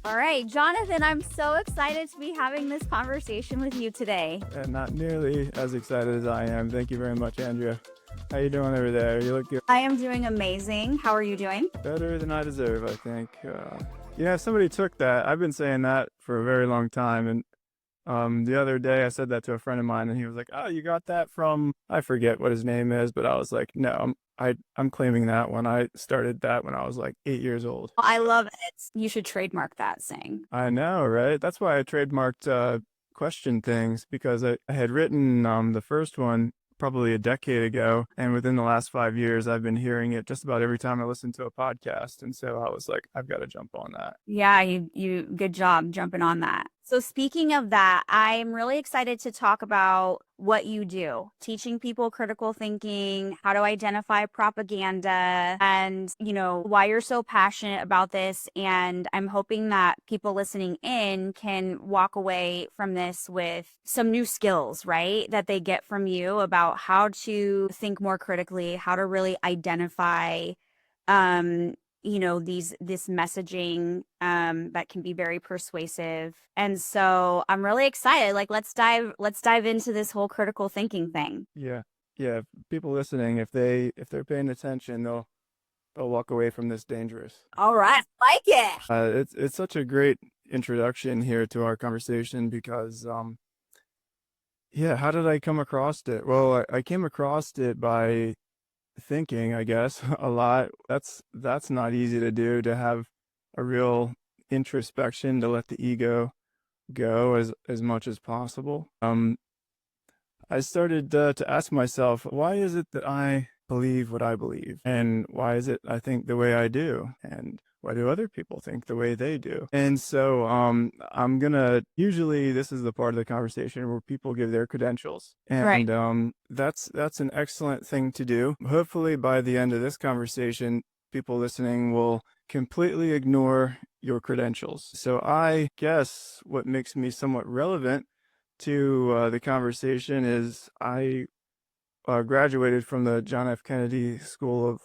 All right, Jonathan, I'm so excited to be having this conversation with you today. And not nearly as excited as I am. Thank you very much, Andrea. How you doing over there? You look good. I am doing amazing. How are you doing? Better than I deserve, I think. If somebody took that, I've been saying that for a very long time. And the other day I said that to a friend of mine, and he was like, "Oh, you got that from," I forget what his name is, but I was like, "No, I'm claiming that one. I started that when I was like 8 years old." I love it. You should trademark that saying. I know, right? That's why I trademarked question things, because I had written the first one probably a decade ago, and within the last 5 years, I've been hearing it just about every time I listen to a podcast, and so I was like, I've got to jump on that. Yeah, you good job jumping on that. So speaking of that, I'm really excited to talk about what you do, teaching people critical thinking, how to identify propaganda, and, why you're so passionate about this. And I'm hoping that people listening in can walk away from this with some new skills, right? That they get from you about how to think more critically, how to really identify this messaging that can be very persuasive. And so I'm really excited. Like, let's dive into this whole critical thinking thing. Yeah, yeah. People listening, if they're paying attention, they'll walk away from this dangerous. All right, like it. It's such a great introduction here to our conversation because yeah, how did I come across it? Well, I came across it by thinking, I guess, a lot. That's not easy to do, to have a real introspection, to let the ego go as much as possible. I started to ask myself, why is it that I believe what I believe? And why is it I think the way I do? And why do other people think the way they do? And so usually this is the part of the conversation where people give their credentials. And Right. That's an excellent thing to do. Hopefully by the end of this conversation, people listening will completely ignore your credentials. So I guess what makes me somewhat relevant to the conversation is I graduated from the John F. Kennedy School of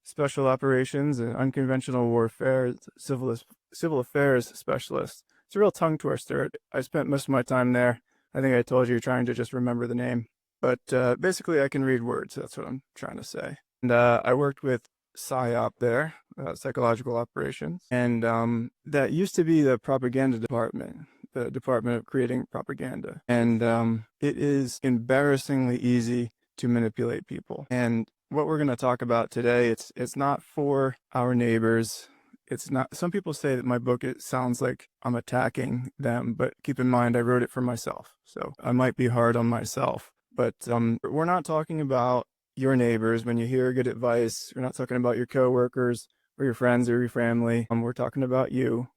Special Operations and Unconventional Warfare, Civil Affairs Specialist. It's a real tongue twister. I spent most of my time there. I think I told you, trying to just remember the name. But basically, I can read words. That's what I'm trying to say. And I worked with PSYOP there, psychological operations. And that used to be the propaganda department, the Department of Creating Propaganda. And it is embarrassingly easy to manipulate people. And what we're going to talk about today, it's not for our neighbors. It's not. Some people say that my book, it sounds like I'm attacking them, but keep in mind, I wrote it for myself. So I might be hard on myself, but we're not talking about your neighbors. When you hear good advice, we're not talking about your coworkers or your friends or your family. We're talking about you.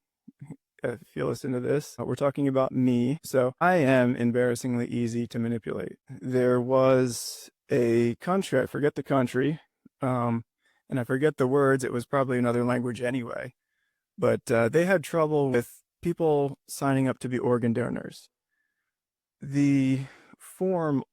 If you listen to this, we're talking about me. So I am embarrassingly easy to manipulate. There was a country, I forget the country, and I forget the words. It was probably another language anyway, but they had trouble with people signing up to be organ donors. The form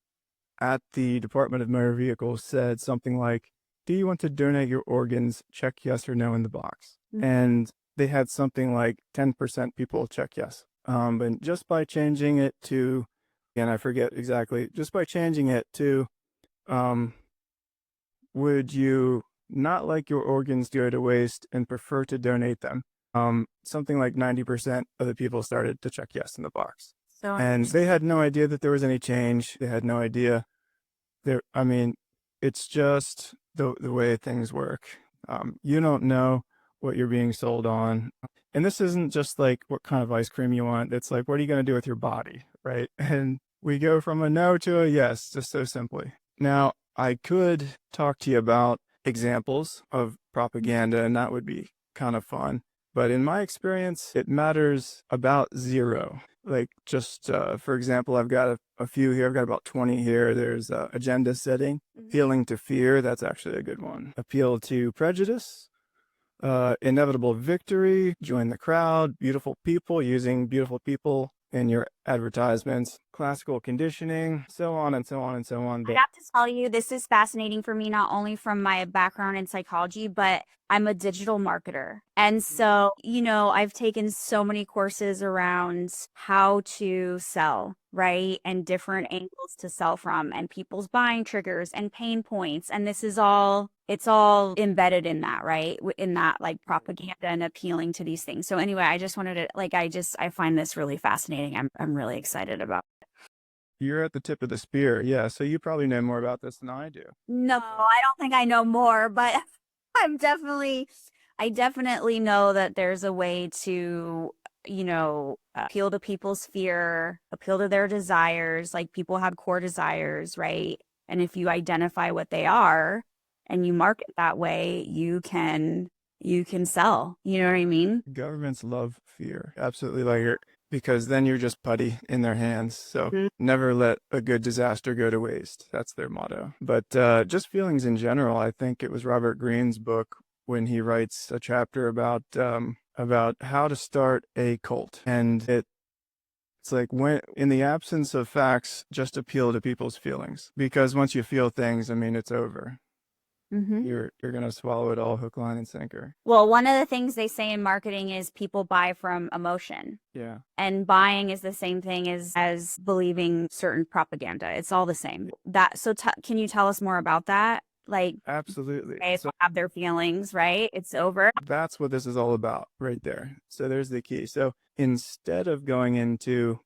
at the Department of Motor Vehicles said something like, "Do you want to donate your organs? Check yes or no in the box." Mm-hmm. And they had something like 10% people check yes. But just by changing it to, and I forget exactly, just by changing it to, would you not like your organs to go to waste and prefer to donate them? Something like 90% of the people started to check yes in the box. And they had no idea that there was any change. They had no idea. It's just the way things work. You don't know what you're being sold on. And this isn't just like what kind of ice cream you want. It's like, what are you going to do with your body, right? And we go from a no to a yes, just so simply. Now, I could talk to you about examples of propaganda, and that would be kind of fun. But in my experience, it matters about zero. Like, just for example, I've got a few here. I've got about 20 here. There's agenda setting, appealing to fear. That's actually a good one. Appeal to prejudice. Inevitable victory, join the crowd, beautiful people, using beautiful people in your advertisements, classical conditioning, so on and so on and so on. I have to tell you, this is fascinating for me, not only from my background in psychology, but I'm a digital marketer. And so, I've taken so many courses around how to sell, right? And different angles to sell from, and people's buying triggers and pain points. And it's all embedded in that, right? In that like propaganda and appealing to these things. So anyway, I just wanted to I find this really fascinating. I'm really excited about. You're at the tip of the spear. Yeah. So you probably know more about this than I do. No, I don't think I know more, but I definitely know that there's a way to, appeal to people's fear, appeal to their desires. Like people have core desires, right? And if you identify what they are and you market that way, you can sell. You know what I mean? Governments love fear. Absolutely like it, because then you're just putty in their hands. So Mhm. never let a good disaster go to waste. That's their motto. But just feelings in general. I think it was Robert Greene's book when he writes a chapter about how to start a cult. And it's like, when in the absence of facts, just appeal to people's feelings. Because once you feel things, I mean, it's over. Mhm. You're gonna swallow it all, hook, line, and sinker. Well, one of the things they say in marketing is people buy from emotion. Yeah. And buying is the same thing as believing certain propaganda. It's all the same. Can you tell us more about that? Like, Absolutely. they So have their feelings, right? It's over. that's what this is all about right there. So there's the key. So instead of going into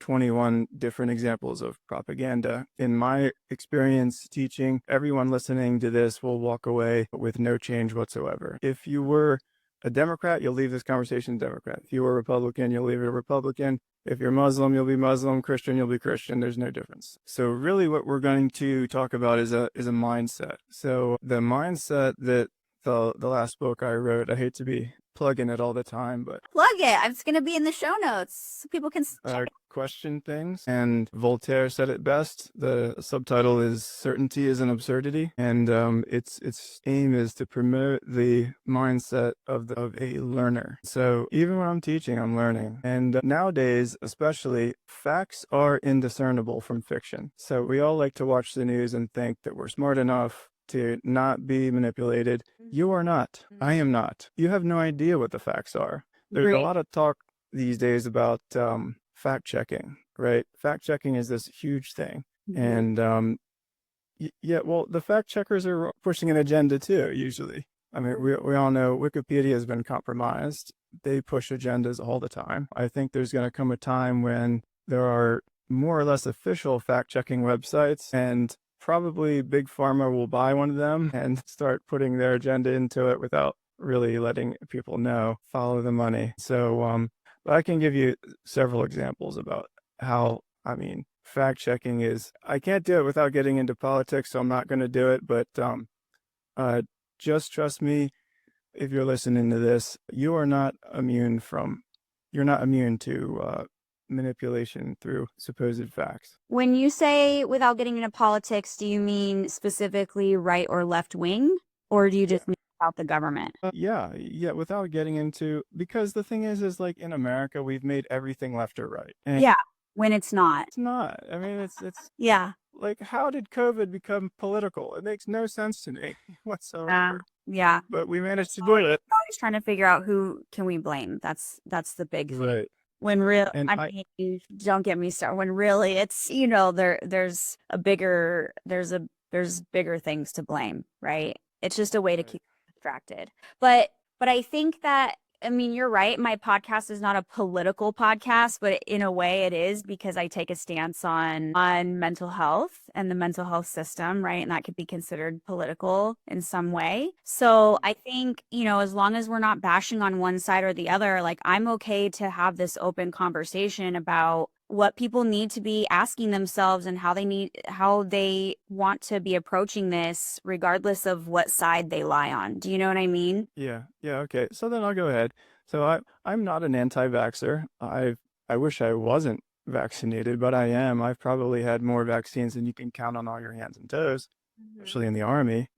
21 different examples of propaganda, in my experience teaching, everyone listening to this will walk away with no change whatsoever. If you were a Democrat, you'll leave this conversation Democrat. If you were a Republican, you'll leave it a Republican. If you're Muslim, you'll be Muslim. Christian, you'll be Christian. There's no difference. So really what we're going to talk about is a mindset. So the mindset that the last book I wrote, I hate to be plugging it all the time, but Plug it. It's going to be in the show notes so people can check it. question things. And Voltaire said it best. The subtitle is "Certainty is an Absurdity," and its aim is to promote the mindset of a learner. So even when I'm teaching, I'm learning. And nowadays, especially, facts are indiscernible from fiction. So we all like to watch the news and think that we're smart enough to not be manipulated. You are not. I am not. You have no idea what the facts are. There's a Great. lot of talk these days about fact checking, right? Fact checking is this huge thing. And yeah, well, the fact checkers are pushing an agenda too, usually. I mean, we all know Wikipedia has been compromised. They push agendas all the time. I think there's going to come a time when there are more or less official fact checking websites, and probably Big Pharma will buy one of them and start putting their agenda into it without really letting people know, follow the money. So, but I can give you several examples about how, I mean, fact checking is, I can't do it without getting into politics, so I'm not going to do it. But just trust me, if you're listening to this, you're not immune to manipulation through supposed facts. When you say without getting into politics, do you mean specifically right or left wing? Or do you just mean about the government? Yeah, without getting into, because the thing is like in America, we've made everything left or right. And Yeah, when it's not. it's not. I mean, it's Yeah. like, how did COVID become political? It makes no sense to me whatsoever. Yeah. But we managed to do it. Always trying to figure out who can we blame. That's the big thing. Right. When real, And I mean, don't get me started. When really, it's there's bigger things to blame, right? It's just a way to Right. keep you distracted. But I think that, I mean, you're right. My podcast is not a political podcast, but in a way it is, because I take a stance on mental health and the mental health system, right? And that could be considered political in some way. So I think, as long as we're not bashing on one side or the other, like, I'm okay to have this open conversation about what people need to be asking themselves and how they want to be approaching this, regardless of what side they lie on. Do you know what I mean? Yeah, okay. So then I'll go ahead. So I'm not an anti-vaxxer. I wish I wasn't vaccinated, but I am. I've probably had more vaccines than you can count on all your hands and toes, especially in the Army.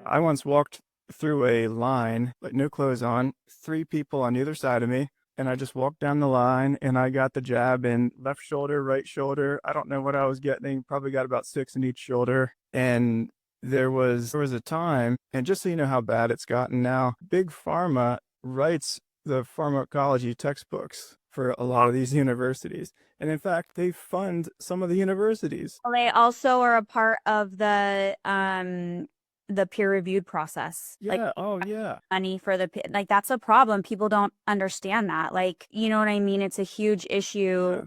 I once walked through a line, like no clothes on, 3 people on either side of me, and I just walked down the line and I got the jab in left shoulder, right shoulder. I don't know what I was getting, probably got about 6 in each shoulder. And there was a time, and just so you know how bad it's gotten now, Big Pharma writes the pharmacology textbooks for a lot of these universities. And in fact, they fund some of the universities. Well, they also are a part of the peer reviewed process. Like Yeah. Oh, yeah. money for like that's a problem. People don't understand that. Like, you know what I mean? It's a huge issue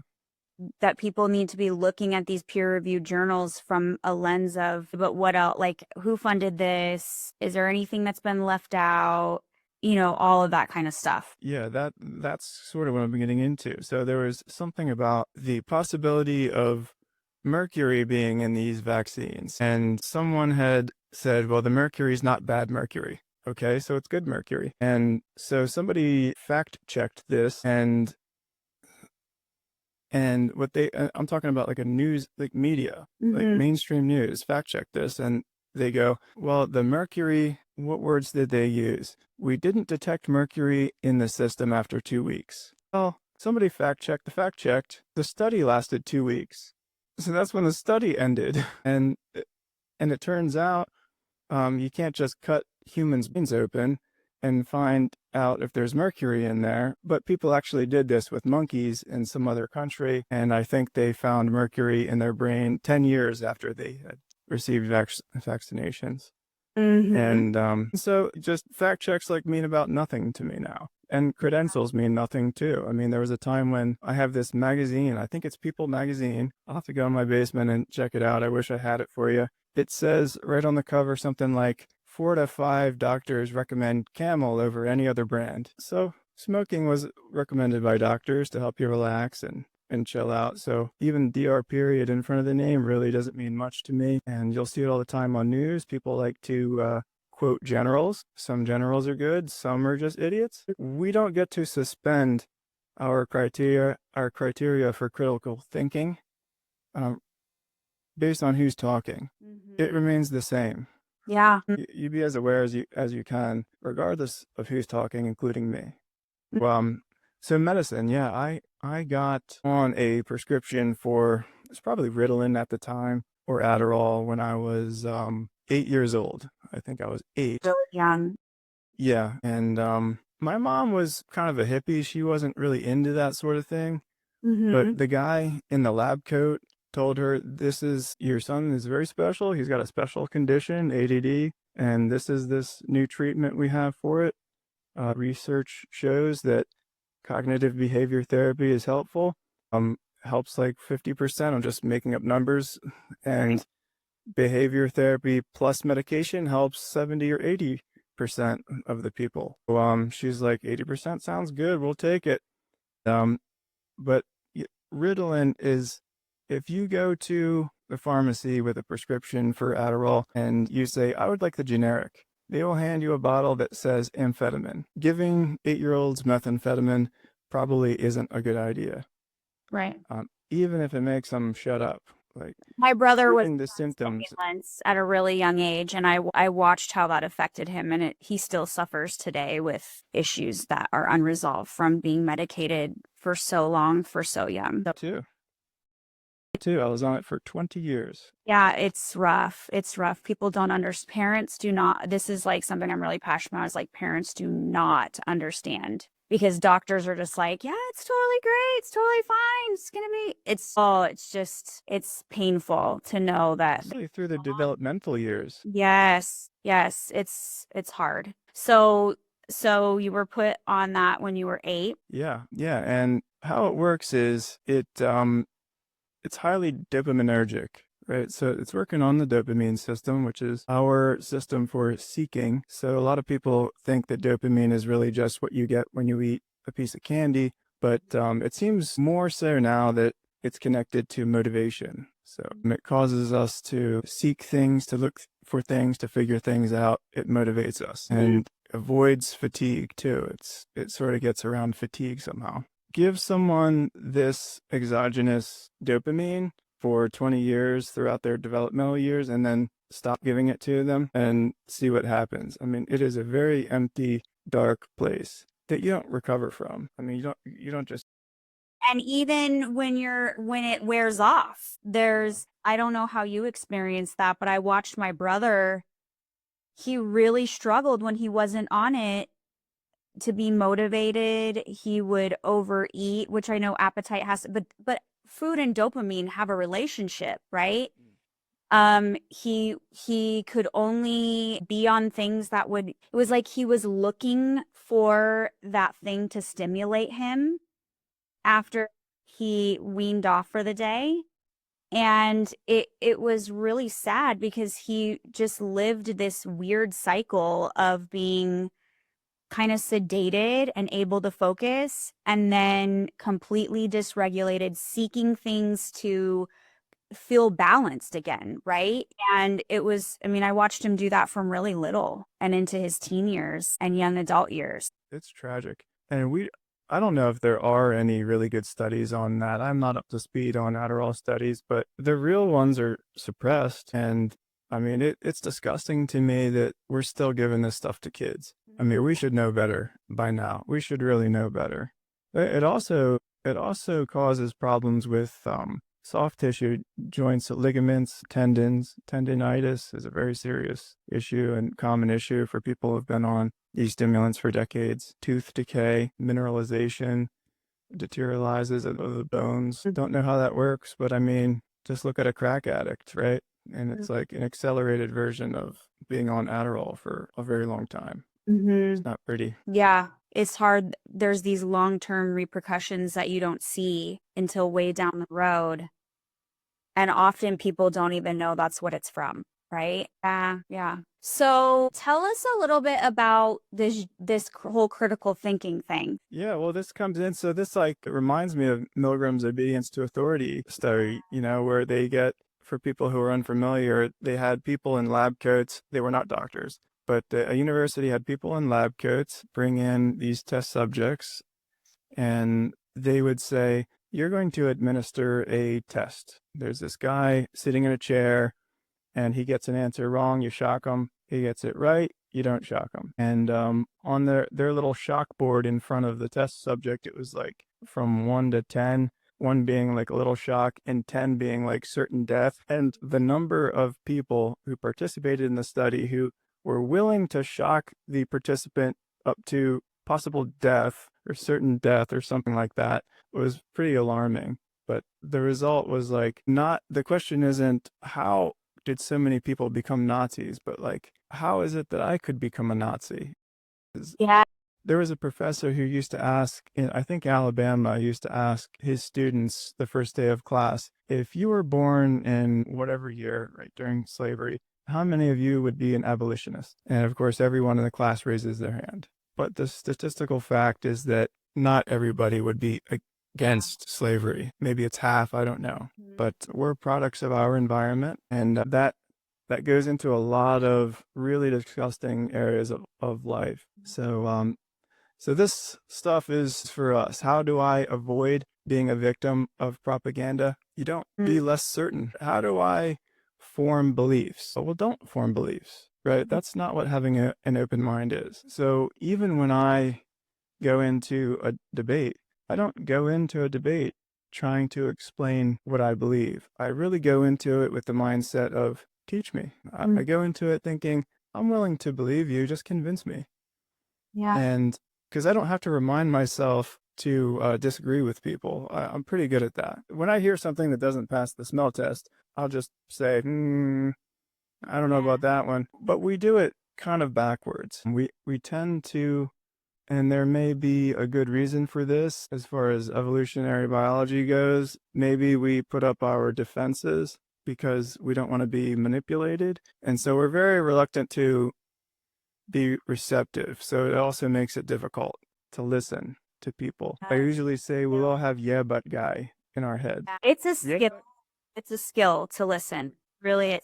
Yeah. that people need to be looking at these peer reviewed journals from a lens of, but what else? Like, who funded this? Is there anything that's been left out? You know, all of that kind of stuff. Yeah, that's sort of what I'm getting into. So there was something about the possibility of mercury being in these vaccines. And someone had said, well, the mercury is not bad mercury. Okay, so it's good mercury. And so somebody fact checked this, and what they I'm talking about like a news, like media, like mainstream news fact checked this, and they go, well, the mercury, what words did they use? We didn't detect mercury in the system after 2 weeks. Well, somebody fact checked the fact checked. The study lasted 2 weeks. So that's when the study ended. And it turns out you can't just cut humans' brains open and find out if there's mercury in there. But people actually did this with monkeys in some other country. And I think they found mercury in their brain 10 years after they had received vaccinations. And so just fact checks like mean about nothing to me now. And credentials mean nothing too. I mean, there was a time when I have this magazine, I think it's People magazine. I'll have to go in my basement and check it out. I wish I had it for you. It says right on the cover something like 4 to 5 doctors recommend Camel over any other brand. So smoking was recommended by doctors to help you relax and chill out. So even DR period in front of the name really doesn't mean much to me. And you'll see it all the time on news. People like to quote generals. Some generals are good, some are just idiots. We don't get to suspend our criteria for critical thinking based on who's talking. It remains the same. Yeah. You be as aware as you can, regardless of who's talking, including me. So medicine, yeah, I got on a prescription for, it's probably Ritalin at the time, or Adderall when I was 8 years old. I think I was 8. Really young. Yeah, and my mom was kind of a hippie. She wasn't really into that sort of thing. But the guy in the lab coat told her, your son is very special. He's got a special condition, ADD, and this is this new treatment we have for it. Research shows that cognitive behavior therapy is helpful. Helps like 50%. I'm just making up numbers. And behavior therapy plus medication helps 70 or 80% of the people. So, she's like, 80% sounds good. We'll take it. But Ritalin is, if you go to the pharmacy with a prescription for Adderall and you say, I would like the generic, they will hand you a bottle that says amphetamine. Giving 8-year-olds methamphetamine probably isn't a good idea. Right. Even if it makes them shut up. Like, My brother was the symptoms stimulants at a really young age, and I watched how that affected him, and he still suffers today with issues that are unresolved from being medicated for so long, for so young. too. I was on it for 20 years. Yeah, it's rough. It's rough. People don't understand. Parents do not. This is like something I'm really passionate about. Is like parents do not understand because doctors are just like, yeah, it's totally great. It's totally fine. It's going to be, it's painful to know that. Especially through the developmental years. Yes. Yes. It's hard. So you were put on that when you were 8? Yeah. Yeah. And how it works is it's highly dopaminergic, right? So it's working on the dopamine system, which is our system for seeking. So a lot of people think that dopamine is really just what you get when you eat a piece of candy, but it seems more so now that it's connected to motivation. So it causes us to seek things, to look for things, to figure things out. It motivates us and avoids fatigue too. It sort of gets around fatigue somehow. Give someone this exogenous dopamine for 20 years throughout their developmental years and then stop giving it to them and see what happens. I mean, it is a very empty, dark place. that you don't recover from. I mean, you don't just. And even when it wears off, I don't know how you experienced that, but I watched my brother, he really struggled when he wasn't on it to be motivated. He would overeat, which I know appetite has, but food and dopamine have a relationship, right? He could only be on things that it was like he was looking for that thing to stimulate him after he weaned off for the day. And it was really sad because he just lived this weird cycle of being kind of sedated and able to focus, and then completely dysregulated, seeking things to feel balanced again, right? And I mean, I watched him do that from really little and into his teen years and young adult years. It's tragic. And I don't know if there are any really good studies on that. I'm not up to speed on Adderall studies, but the real ones are suppressed. And I mean, it's disgusting to me that we're still giving this stuff to kids. I mean, we should know better by now. We should really know better. It also causes problems with soft tissue joints, ligaments, tendons. Tendinitis is a very serious issue and common issue for people who've been on these stimulants for decades. Tooth decay, mineralization, deteriorizes the bones. Don't know how that works, but I mean, just look at a crack addict, right? And it's like an accelerated version of being on Adderall for a very long time. It's not pretty. Yeah, it's hard. There's these long-term repercussions that you don't see until way down the road. And often people don't even know that's what it's from, right? Yeah, yeah. So tell us a little bit about this whole critical thinking thing. Yeah, well, this comes in. So this it reminds me of Milgram's obedience to authority study, where they get, for people who are unfamiliar, they had people in lab coats. They were not doctors, but a university had people in lab coats bring in these test subjects, and they would say, you're going to administer a test. There's this guy sitting in a chair, and he gets an answer wrong. You shock him. He gets it right. You don't shock him. And on their little shock board in front of the test subject, it was like from 1 to 10, 1 being like a little shock and 10 being like certain death. And the number of people who participated in the study who were willing to shock the participant up to possible death or certain death or something like that was pretty alarming. But the result was the question isn't how did so many people become Nazis, but how is it that I could become a Nazi? Yeah. There was a professor who used to ask, in I think Alabama, used to ask his students the first day of class, if you were born in whatever year, right, during slavery, how many of you would be an abolitionist? And of course, everyone in the class raises their hand. But the statistical fact is that not everybody would be against slavery. Maybe it's half, I don't know. But we're products of our environment, and that goes into a lot of really disgusting areas of life. So this stuff is for us. How do I avoid being a victim of propaganda? You don't be less certain. How do I form beliefs? Well, don't form beliefs, right? That's not what having an open mind is. So even when I go into a debate, I don't go into a debate trying to explain what I believe. I really go into it with the mindset of, teach me. I go into it thinking, I'm willing to believe you, just convince me. Yeah. And because I don't have to remind myself to disagree with people. I'm pretty good at that. When I hear something that doesn't pass the smell test, I'll just say, I don't know about that one. But we do it kind of backwards. We tend to, and there may be a good reason for this as far as evolutionary biology goes. Maybe we put up our defenses because we don't want to be manipulated. And so we're very reluctant to be receptive. So it also makes it difficult to listen to people. I usually say we'll all have yeah, but guy in our head. It's a skill. It's a skill to listen. Really, it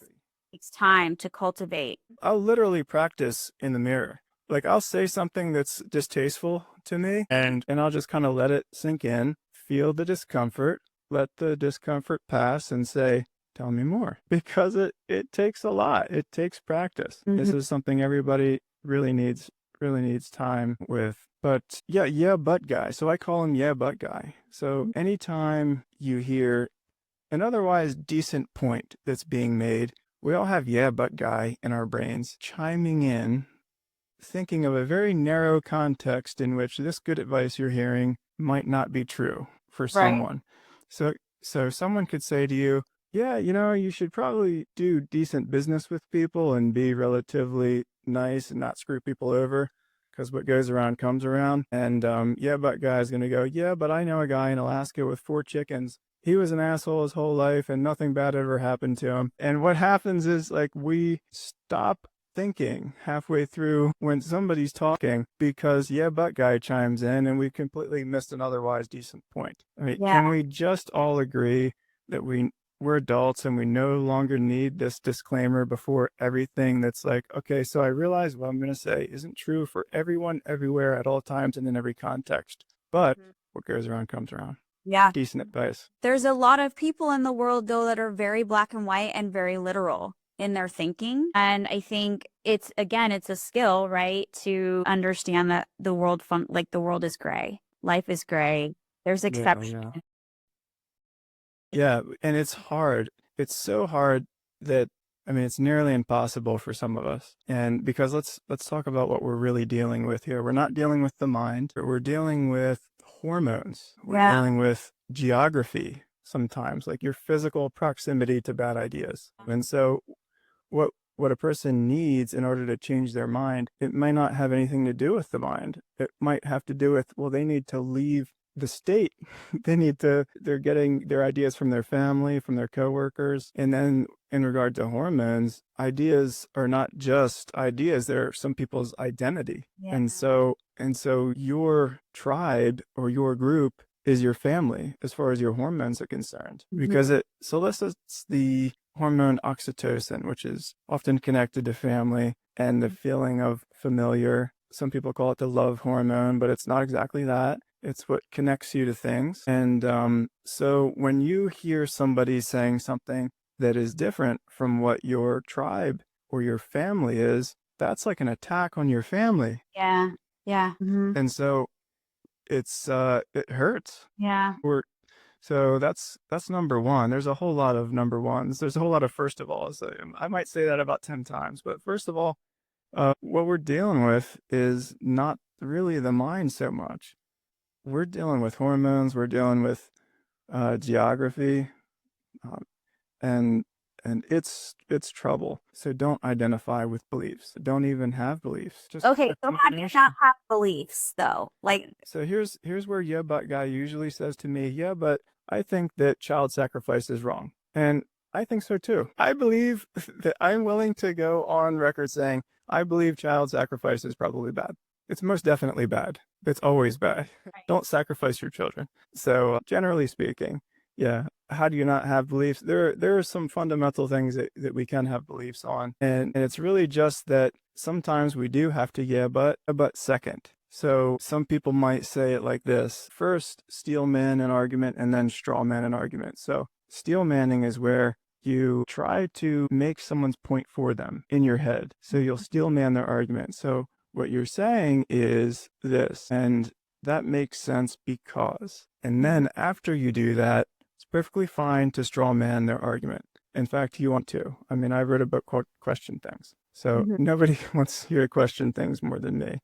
takes time to cultivate. I'll literally practice in the mirror. I'll say something that's distasteful to me, and I'll just kind of let it sink in, feel the discomfort, let the discomfort pass, and say, tell me more. Because it takes a lot. It takes practice. This is something everybody really needs really needs time with. But yeah, but guy. So I call him yeah, but guy. So anytime you hear an otherwise decent point that's being made, we all have yeah, but guy in our brains chiming in, thinking of a very narrow context in which this good advice you're hearing might not be true for Right. someone. So, so someone could say to you, yeah, you know, you should probably do decent business with people and be relatively nice and not screw people over, because what goes around comes around. And yeah, but guy's going to go, yeah, but I know a guy in Alaska with 4 chickens. He was an asshole his whole life and nothing bad ever happened to him. And what happens is, like, we stop thinking halfway through when somebody's talking because yeah but guy chimes in and we completely missed an otherwise decent point. I mean, Yeah. can we just all agree that we're adults and we no longer need this disclaimer before everything that's like, okay, so I realize what I'm going to say isn't true for everyone everywhere at all times and in every context, but what goes around comes around. Yeah. Decent advice. There's a lot of people in the world, though, that are very black and white and very literal in their thinking. And I think it's a skill, right? To understand that the world, like the world is gray. Life is gray. There's exceptions. Yeah, and it's hard. It's so hard that, I mean, it's nearly impossible for some of us. And because let's talk about what we're really dealing with here. We're not dealing with the mind, but we're dealing with hormones. We're Yeah. dealing with geography sometimes, like your physical proximity to bad ideas. And so what a person needs in order to change their mind, it might not have anything to do with the mind. It might have to do with, well, they need to leave the state. They're getting their ideas from their family, from their coworkers. And then in regard to hormones, ideas are not just ideas, they're some people's identity. Yeah. And so your tribe or your group is your family as far as your hormones are concerned. Because it solicits the hormone oxytocin, which is often connected to family and the feeling of familiar. Some people call it the love hormone, but it's not exactly that. It's what connects you to things. And so when you hear somebody saying something that is different from what your tribe or your family is, that's like an attack on your family. Yeah. Yeah. And so it hurts. Yeah. So that's number one. There's a whole lot of number ones. There's a whole lot of first of all. So I might say that about 10 times. But first of all, what we're dealing with is not really the mind so much. We're dealing with hormones. We're dealing with geography, and it's trouble. So don't identify with beliefs. Don't even have beliefs. Just Okay. So how do you not have beliefs, though? Like, so here's where yeah but guy usually says to me, yeah, but I think that child sacrifice is wrong. And I think so too. I believe that I'm willing to go on record saying I believe child sacrifice is probably bad. It's most definitely bad. It's always bad. Don't sacrifice your children. So generally speaking, yeah, how do you not have beliefs? There are some fundamental things that we can have beliefs on. And it's really just that sometimes we do have to yeah but second. So some people might say it like this: first, steel man an argument, and then straw man an argument. So steel manning is where you try to make someone's point for them in your head. So you'll steel man their argument. So what you're saying is this, and that makes sense because. And then after you do that, it's perfectly fine to straw man their argument. In fact, you want to. I mean, I've read a book called Question Things. So nobody wants you to question things more than me.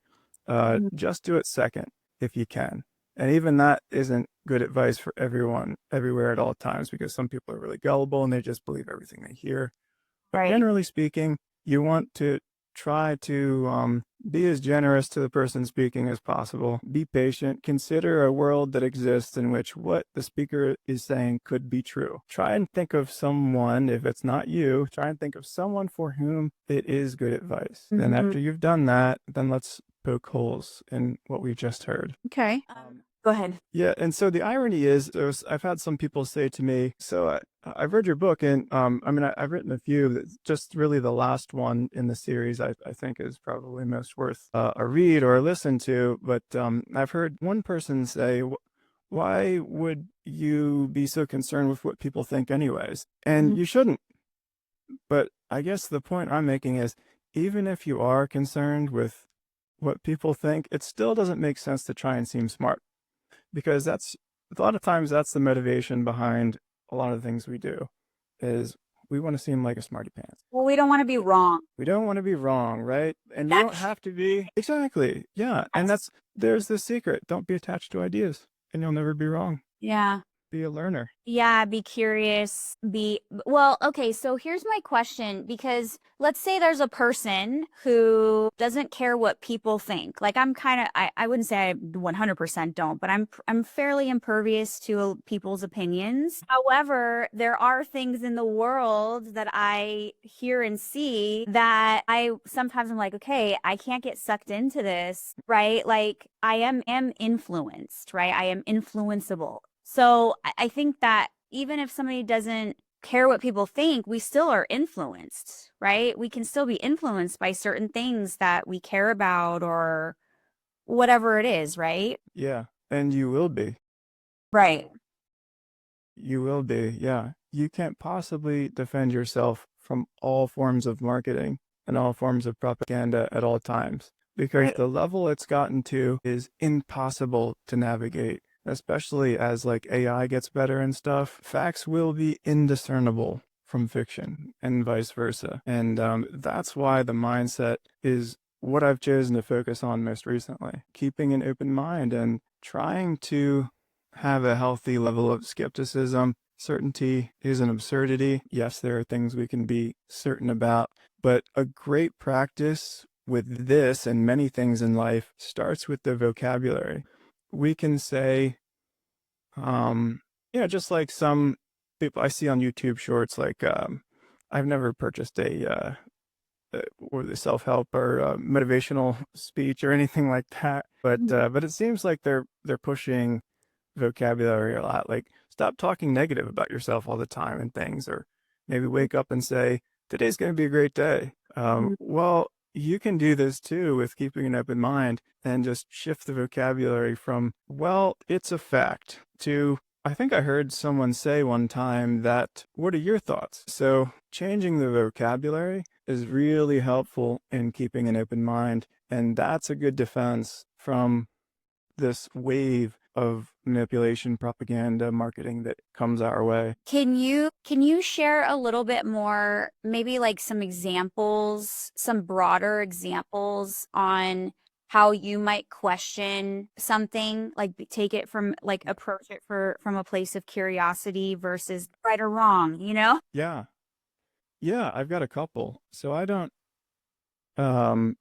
Just do it second if you can. And even that isn't good advice for everyone, everywhere at all times, because some people are really gullible and they just believe everything they hear. But generally speaking, you want to try to be as generous to the person speaking as possible. Be patient. Consider a world that exists in which what the speaker is saying could be true. Try and think of someone, if it's not you, try and think of someone for whom it is good advice. Then after you've done that, then let's poke holes in what we've just heard. okay. Go ahead. Yeah, and so the irony is, I've had some people say to me, so I've read your book, and I mean, I've written a few. Just really the last one in the series, I think, is probably most worth a read or a listen to. But I've heard one person say, why would you be so concerned with what people think anyways? And you shouldn't. But I guess the point I'm making is, even if you are concerned with what people think, it still doesn't make sense to try and seem smart, because that's a lot of times that's the motivation behind a lot of the things we do, is we want to seem like a smarty pants. Well, we don't want to be wrong. We don't want to be wrong, right? And you don't That's, have to be. Exactly. Yeah. And there's the secret. Don't be attached to ideas and you'll never be wrong. yeah. Be a learner. Yeah, be curious, well, okay, so here's my question, because let's say there's a person who doesn't care what people think. Like I wouldn't say I 100% don't, but I'm fairly impervious to people's opinions. However, there are things in the world that I hear and see that I sometimes I'm like, okay, I can't get sucked into this, right? Like I am influenced, right? I am influenceable. So I think that even if somebody doesn't care what people think, we still are influenced, right? We can still be influenced by certain things that we care about or whatever it is, right? Yeah. And you will be. Right. You will be. Yeah. You can't possibly defend yourself from all forms of marketing and all forms of propaganda at all times, because Right. the level it's gotten to is impossible to navigate. Especially as like AI gets better and stuff, facts will be indiscernible from fiction and vice versa. And that's why the mindset is what I've chosen to focus on most recently. Keeping an open mind and trying to have a healthy level of skepticism. Certainty is an absurdity. Yes, there are things we can be certain about, but a great practice with this and many things in life starts with the vocabulary. We can say, just like some people I see on YouTube shorts, like, I've never purchased or the self-help or motivational speech or anything like that, but it seems like they're pushing vocabulary a lot. Like, stop talking negative about yourself all the time and things, or maybe wake up and say, today's going to be a great day. Well, you can do this too with keeping an open mind and just shift the vocabulary from, well, it's a fact, to, I think I heard someone say one time that, what are your thoughts? So changing the vocabulary is really helpful in keeping an open mind. And that's a good defense from this wave of manipulation, propaganda, marketing that comes our way. Can you share a little bit more, maybe like some examples, some broader examples on how you might question something, like take it from like approach it from a place of curiosity versus right or wrong, you know? Yeah. Yeah, I've got a couple. So um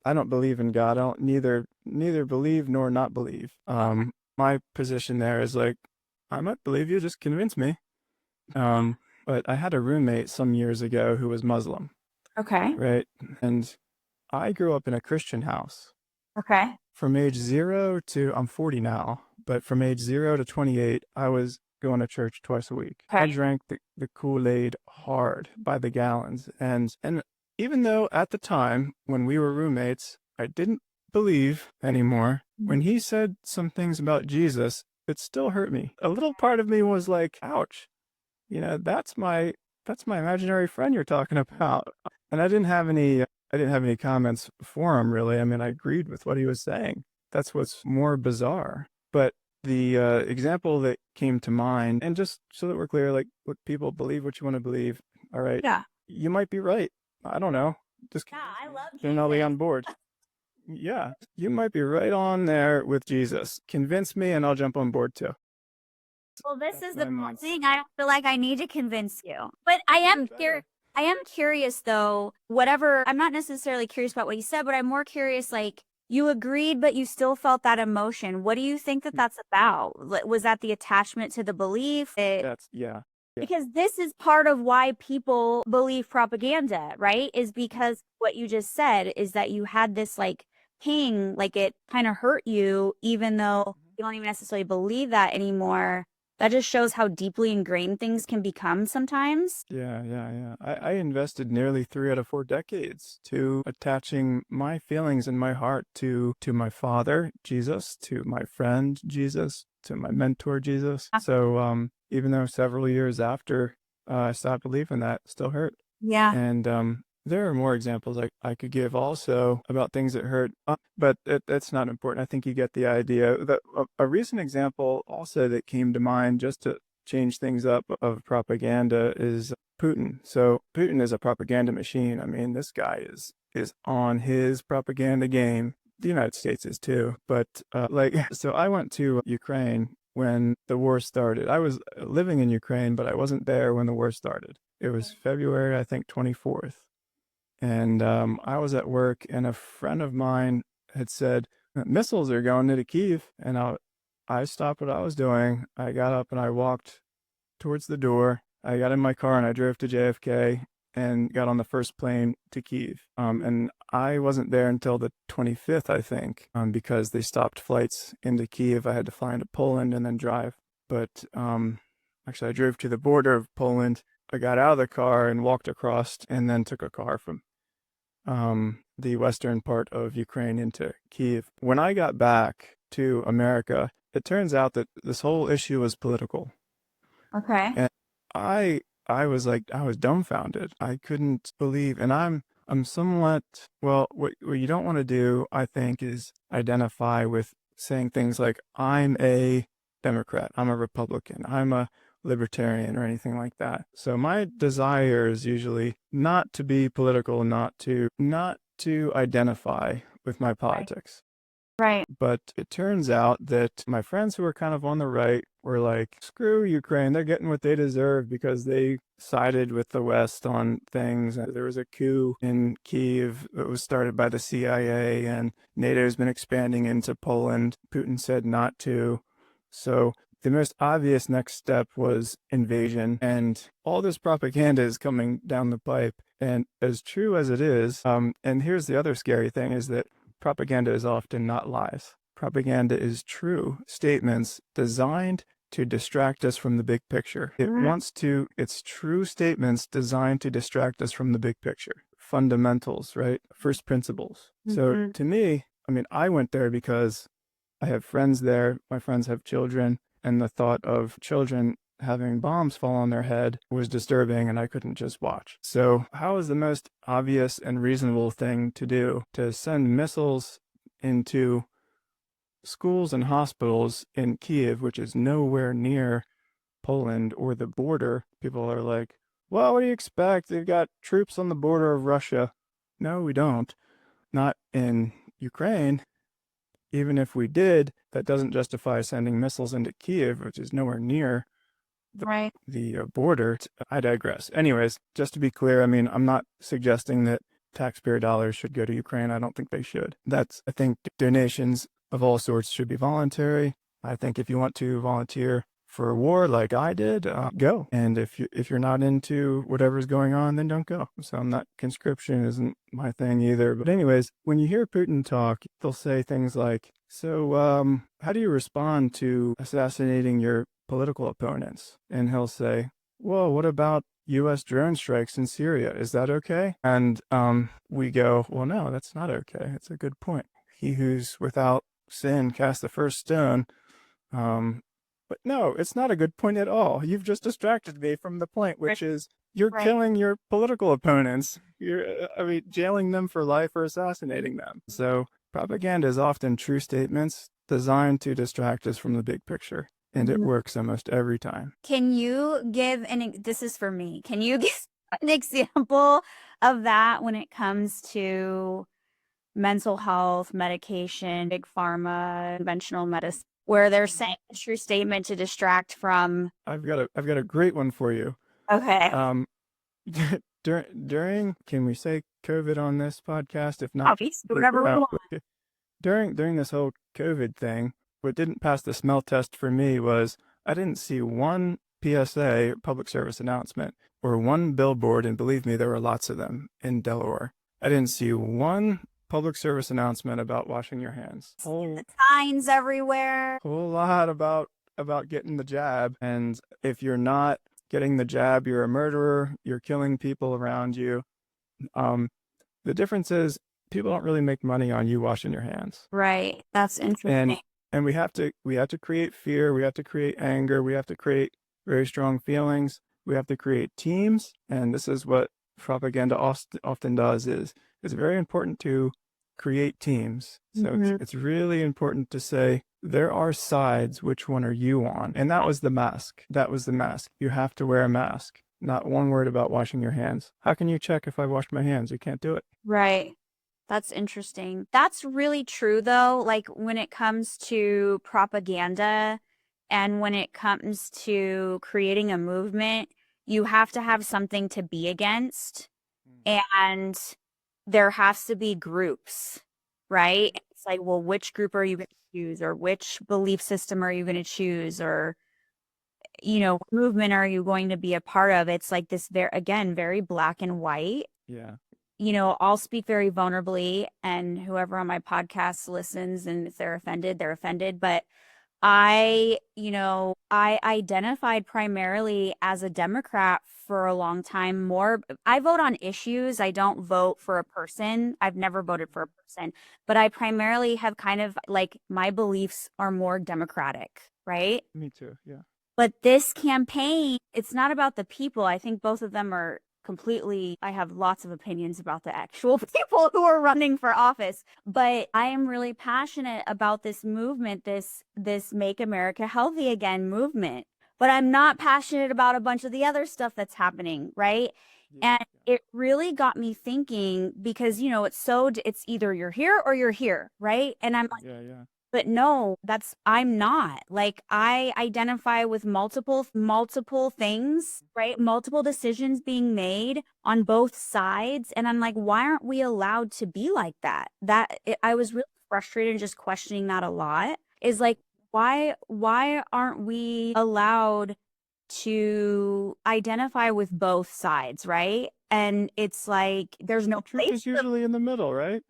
I don't believe in God. I don't neither believe nor not believe. My position there is like, I might believe you, just convince me. But I had a roommate some years ago who was Muslim, Okay. right? And I grew up in a Christian house. Okay. From age 0 to, I'm 40 now, but from age 0 to 28, I was going to church twice a week. I Okay. drank the Kool-Aid hard by the gallons. And even though at the time when we were roommates, I didn't believe anymore, when he said some things about Jesus, it still hurt me. A little part of me was like, ouch, that's my imaginary friend you're talking about. And I didn't have any comments for him, really. I mean, I agreed with what he was saying. That's what's more bizarre. But the example that came to mind, and just so that we're clear, like, look, people, believe what you want to believe. All right. Yeah. You might be right. I don't know. Just Yeah, convince I me. love Then I'll be Jesus. on board. Yeah. You might be right on there with Jesus. Convince me and I'll jump on board too. Well, this That's is the my cool mindset. thing. I don't feel like I need to convince you. But I Even am curious. better. I am curious though, whatever, I'm not necessarily curious about what you said, but I'm more curious like you agreed, but you still felt that emotion. What do you think that that's about? Was that the attachment to the belief? Yeah. Yeah. Because this is part of why people believe propaganda, right? Is because what you just said is that you had this like ping, like it kind of hurt you, even though you don't even necessarily believe that anymore. That just shows how deeply ingrained things can become sometimes. Yeah. I invested nearly 3 out of 4 decades to attaching my feelings and my heart to my father, Jesus, to my friend, Jesus, to my mentor, Jesus. So even though several years after I stopped believing that, it still hurt. Yeah. And There are more examples I could give also about things that hurt, but that's not important. I think you get the idea. A recent example also that came to mind just to change things up of propaganda is Putin. So Putin is a propaganda machine. I mean, this guy is on his propaganda game. The United States is too. But so I went to Ukraine when the war started. I was living in Ukraine, but I wasn't there when the war started. It was February, I think, 24th. And I was at work, and a friend of mine had said, missiles are going into Kiev. And I stopped what I was doing. I got up and I walked towards the door. I got in my car and I drove to JFK and got on the first plane to Kiev. And I wasn't there until the 25th, I think, because they stopped flights into Kiev. I had to fly into Poland and then drive. But actually, I drove to the border of Poland. I got out of the car and walked across and then took a car from the western part of Ukraine into Kiev. When I got back to America, it turns out that this whole issue was political. Okay. And I was dumbfounded. I couldn't believe, and I'm somewhat, well, what you don't want to do, I think, is identify with saying things like, I'm a Democrat, I'm a Republican, I'm a libertarian, or anything like that. So my desire is usually not to be political, not to identify with my politics. Right. But it turns out that my friends who were kind of on the right were like, screw Ukraine, they're getting what they deserve because they sided with the West on things. There was a coup in Kyiv that was started by the CIA, and NATO's been expanding into Poland. Putin said not to. So the most obvious next step was invasion, and all this propaganda is coming down the pipe. And as true as it is, and here's the other scary thing, is that propaganda is often not lies. Propaganda is true statements designed to distract us from the big picture. It's true statements designed to distract us from the big picture. Fundamentals, right? First principles. So to me, I mean, I went there because I have friends there. My friends have children, and the thought of children having bombs fall on their head was disturbing, and I couldn't just watch. So how is the most obvious and reasonable thing to do? To send missiles into schools and hospitals in Kiev, which is nowhere near Poland or the border. People are like, well, what do you expect? They've got troops on the border of Russia. No, we don't. Not in Ukraine. Even if we did, that doesn't justify sending missiles into Kiev, which is nowhere near the border. I digress. Anyways, just to be clear, I mean, I'm not suggesting that taxpayer dollars should go to Ukraine. I don't think they should. I think donations of all sorts should be voluntary. I think if you want to volunteer for a war like I did, go. And if you're not into whatever's going on, then don't go. So conscription isn't my thing either. But anyways, when you hear Putin talk, they'll say things like, so how do you respond to assassinating your political opponents? And he'll say, well, what about U.S. drone strikes in Syria? Is that okay? And we go, well, no, that's not okay. It's a good point. He who's without sin cast the first stone. But no, it's not a good point at all. You've just distracted me from the point, which is you're killing your political opponents. You're jailing them for life or assassinating them. So propaganda is often true statements designed to distract us from the big picture. And it works almost every time. Can you give this is for me. Can you give an example of that when it comes to mental health, medication, big pharma, conventional medicine, where they're saying a true statement to distract from? I've got a great one for you. Okay. During can we say COVID on this podcast? If not, Obviously, whatever we want. During this whole COVID thing, what didn't pass the smell test for me was I didn't see one PSA, public service announcement, or one billboard, and believe me, there were lots of them in Delaware. I didn't see one public service announcement about washing your hands. The signs everywhere. Whole lot about getting the jab, and if you're not getting the jab, you're a murderer, you're killing people around you. The difference is people don't really make money on you washing your hands. Right. That's interesting. And we have to create fear, we have to create anger, we have to create very strong feelings, we have to create teams, and this is what propaganda often does is it's very important to create teams. So it's really important to say, there are sides, which one are you on? And that was the mask. That was the mask. You have to wear a mask. Not one word about washing your hands. How can you check if I washed my hands? You can't do it. Right. That's interesting. That's really true, though. Like when it comes to propaganda and when it comes to creating a movement, you have to have something to be against. And there has to be groups, right? It's like, well, which group are you going to choose, or which belief system are you going to choose, or, what movement are you going to be a part of? It's like this very, again, very black and white. Yeah. I'll speak very vulnerably, and whoever on my podcast listens, and if they're offended, they're offended. But I identified primarily as a Democrat for a long time. I vote on issues. I don't vote for a person. I've never voted for a person, but I primarily have kind of like my beliefs are more Democratic, right? Me too. Yeah. But this campaign, it's not about the people. I think both of them are completely, I have lots of opinions about the actual people who are running for office, but I am really passionate about this movement, this Make America Healthy Again movement. But I'm not passionate about a bunch of the other stuff that's happening, right? Yeah. And it really got me thinking because, it's either you're here or you're here, right? And I'm like, Yeah. Yeah. but no, I'm not. Like I identify with multiple things, right? Multiple decisions being made on both sides. And I'm like, why aren't we allowed to be like that? I was really frustrated and just questioning that a lot. Is like, why aren't we allowed to identify with both sides, right? And it's like there's no Truth place is usually in the middle, right?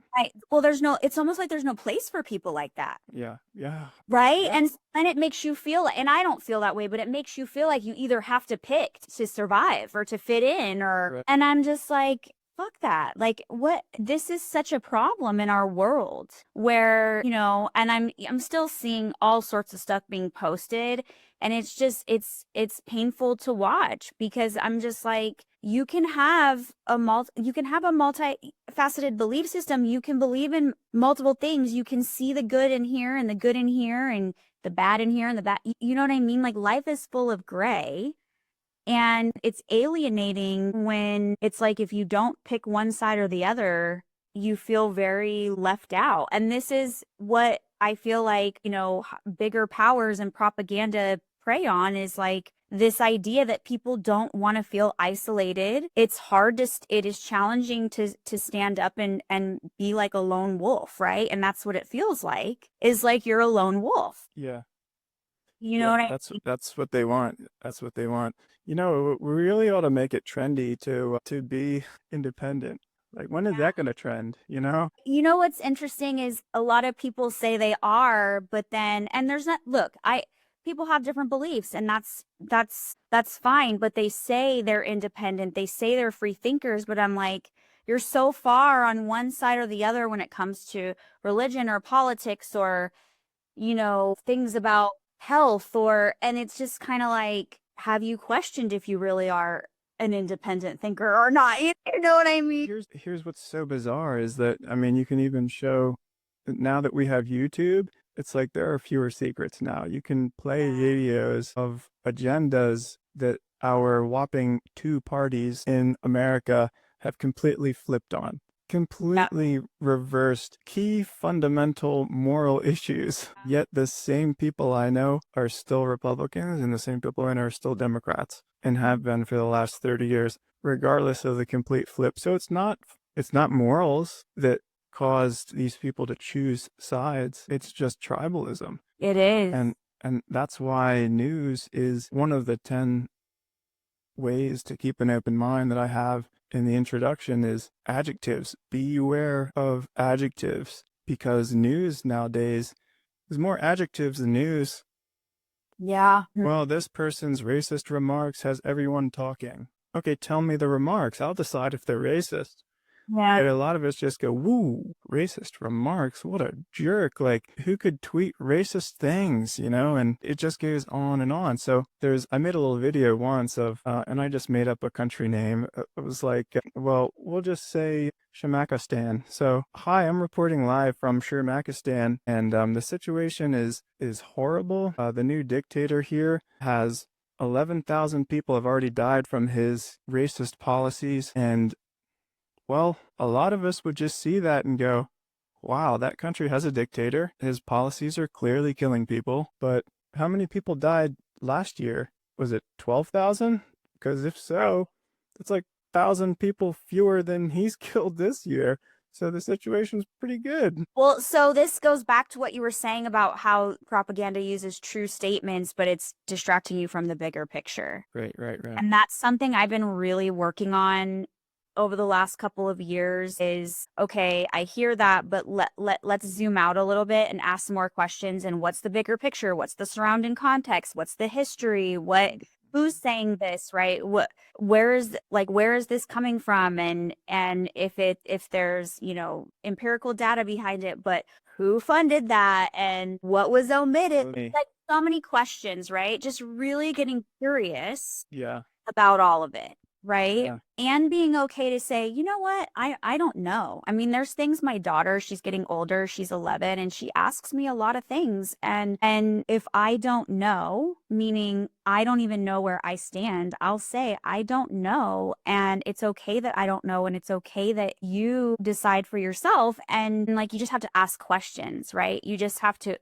well, it's almost like there's no place for people like that. Yeah. Yeah. Right. Yeah. And it makes you feel, and I don't feel that way, but it makes you feel like you either have to pick to survive or to fit in Right. and I'm just like, fuck that. Like what, this is such a problem in our world where, and I'm still seeing all sorts of stuff being posted and it's just, it's painful to watch because I'm just like, you can have a multifaceted belief system. You can believe in multiple things. You can see the good in here and the good in here and the bad in here and the bad. You know what I mean? Like life is full of gray. And it's alienating when it's like if you don't pick one side or the other, you feel very left out. And this is what I feel like, bigger powers and propaganda prey on is like this idea that people don't want to feel isolated. It's hard it is challenging to stand up and be like a lone wolf, right? And that's what it feels like, is like you're a lone wolf. Yeah. You know Yeah, what I that's what they want. That's what they want. We really ought to make it trendy to be independent. Like, when is that going to trend? What's interesting is a lot of people say they are, but then, and there's not, look, people have different beliefs and that's fine, but they say they're independent. They say they're free thinkers, but I'm like, you're so far on one side or the other when it comes to religion or politics or, things about health and it's just kind of like, have you questioned if you really are an independent thinker or not? You know what I mean? Here's what's so bizarre is that, I mean, you can even show, now that we have YouTube, it's like there are fewer secrets now. You can play videos of agendas that our whopping 2 parties in America have completely flipped on, completely reversed key fundamental moral issues. Yet the same people I know are still Republicans and the same people I know are still Democrats and have been for the last 30 years, regardless of the complete flip. So it's not morals that caused these people to choose sides. It's just tribalism. It is. And that's why news is one of the 10 ways to keep an open mind that I have in the introduction is adjectives. Beware of adjectives, because news nowadays, there's more adjectives than news. Yeah. Well, this person's racist remarks has everyone talking. Okay, tell me the remarks. I'll decide if they're racist. Yeah. And a lot of us just go, woo, racist remarks. What a jerk. Like, who could tweet racist things, you know? And it just goes on and on. So I made a little video once and I just made up a country name. It was like, well, we'll just say Shamakistan. So, hi, I'm reporting live from Shamakistan. And the situation is horrible. The new dictator here has 11,000 people have already died from his racist policies. And well, a lot of us would just see that and go, wow, that country has a dictator. His policies are clearly killing people. But how many people died last year? Was it 12,000? Because if so, it's like 1,000 people fewer than he's killed this year. So the situation's pretty good. Well, so this goes back to what you were saying about how propaganda uses true statements, but it's distracting you from the bigger picture. Right. And that's something I've been really working on over the last couple of years is, okay, I hear that, but let's zoom out a little bit and ask some more questions. And what's the bigger picture? What's the surrounding context? What's the history? Who's saying this, right? Where is this coming from? And if there's, empirical data behind it, but who funded that and what was omitted? Me. Like so many questions, right? Just really getting curious Yeah. about all of it, right? Yeah. And being okay to say, you know what? I don't know. I mean, there's things my daughter, she's getting older, she's 11 and she asks me a lot of things and if I don't know, meaning I don't even know where I stand, I'll say I don't know and it's okay that I don't know and it's okay that you decide for yourself and like you just have to ask questions, right? You just have to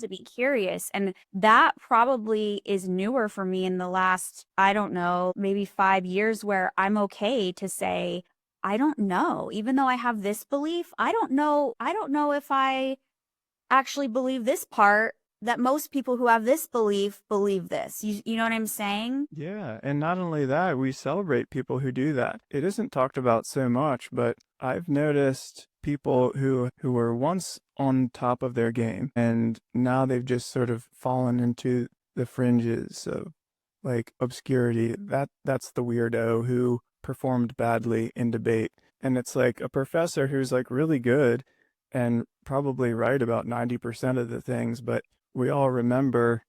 be curious. And that probably is newer for me in the last, I don't know, maybe 5 years where I'm okay to say, I don't know, even though I have this belief, I don't know. I don't know if I actually believe this part that most people who have this belief believe this. You know what I'm saying? Yeah, and not only that, we celebrate people who do that. It isn't talked about so much, but I've noticed people who were once on top of their game and now they've just sort of fallen into the fringes of like obscurity. That's the weirdo who performed badly in debate. And it's like a professor who's like really good and probably right about 90% of the things, but we all remember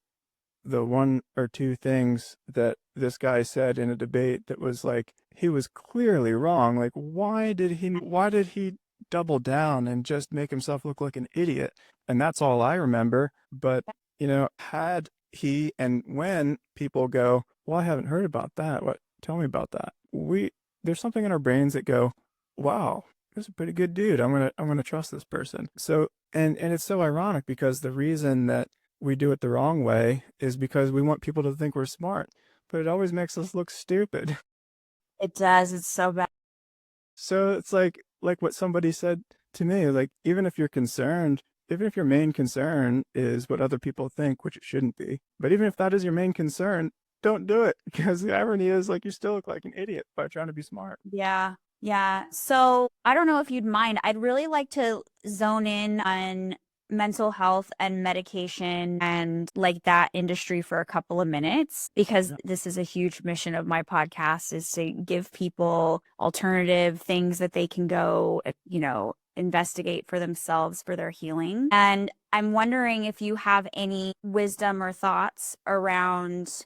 the one or two things that this guy said in a debate that was like he was clearly wrong. Like why did he double down and just make himself look like an idiot? And that's all I remember. But had he and when people go, well, I haven't heard about that. What? Tell me about that. There's something in our brains that go, wow, this is a pretty good dude. I'm gonna trust this person. So and it's so ironic because the reason that we do it the wrong way is because we want people to think we're smart, but it always makes us look stupid. It does. It's so bad. So it's like what somebody said to me, like even if your main concern is what other people think, which it shouldn't be, but even if that is your main concern, don't do it because the irony is like you still look like an idiot by trying to be smart. Yeah. Yeah. So I don't know if you'd mind. I'd really like to zone in on mental health and medication and like that industry for a couple of minutes because Yeah. this is a huge mission of my podcast is to give people alternative things that they can go, investigate for themselves for their healing. And I'm wondering if you have any wisdom or thoughts around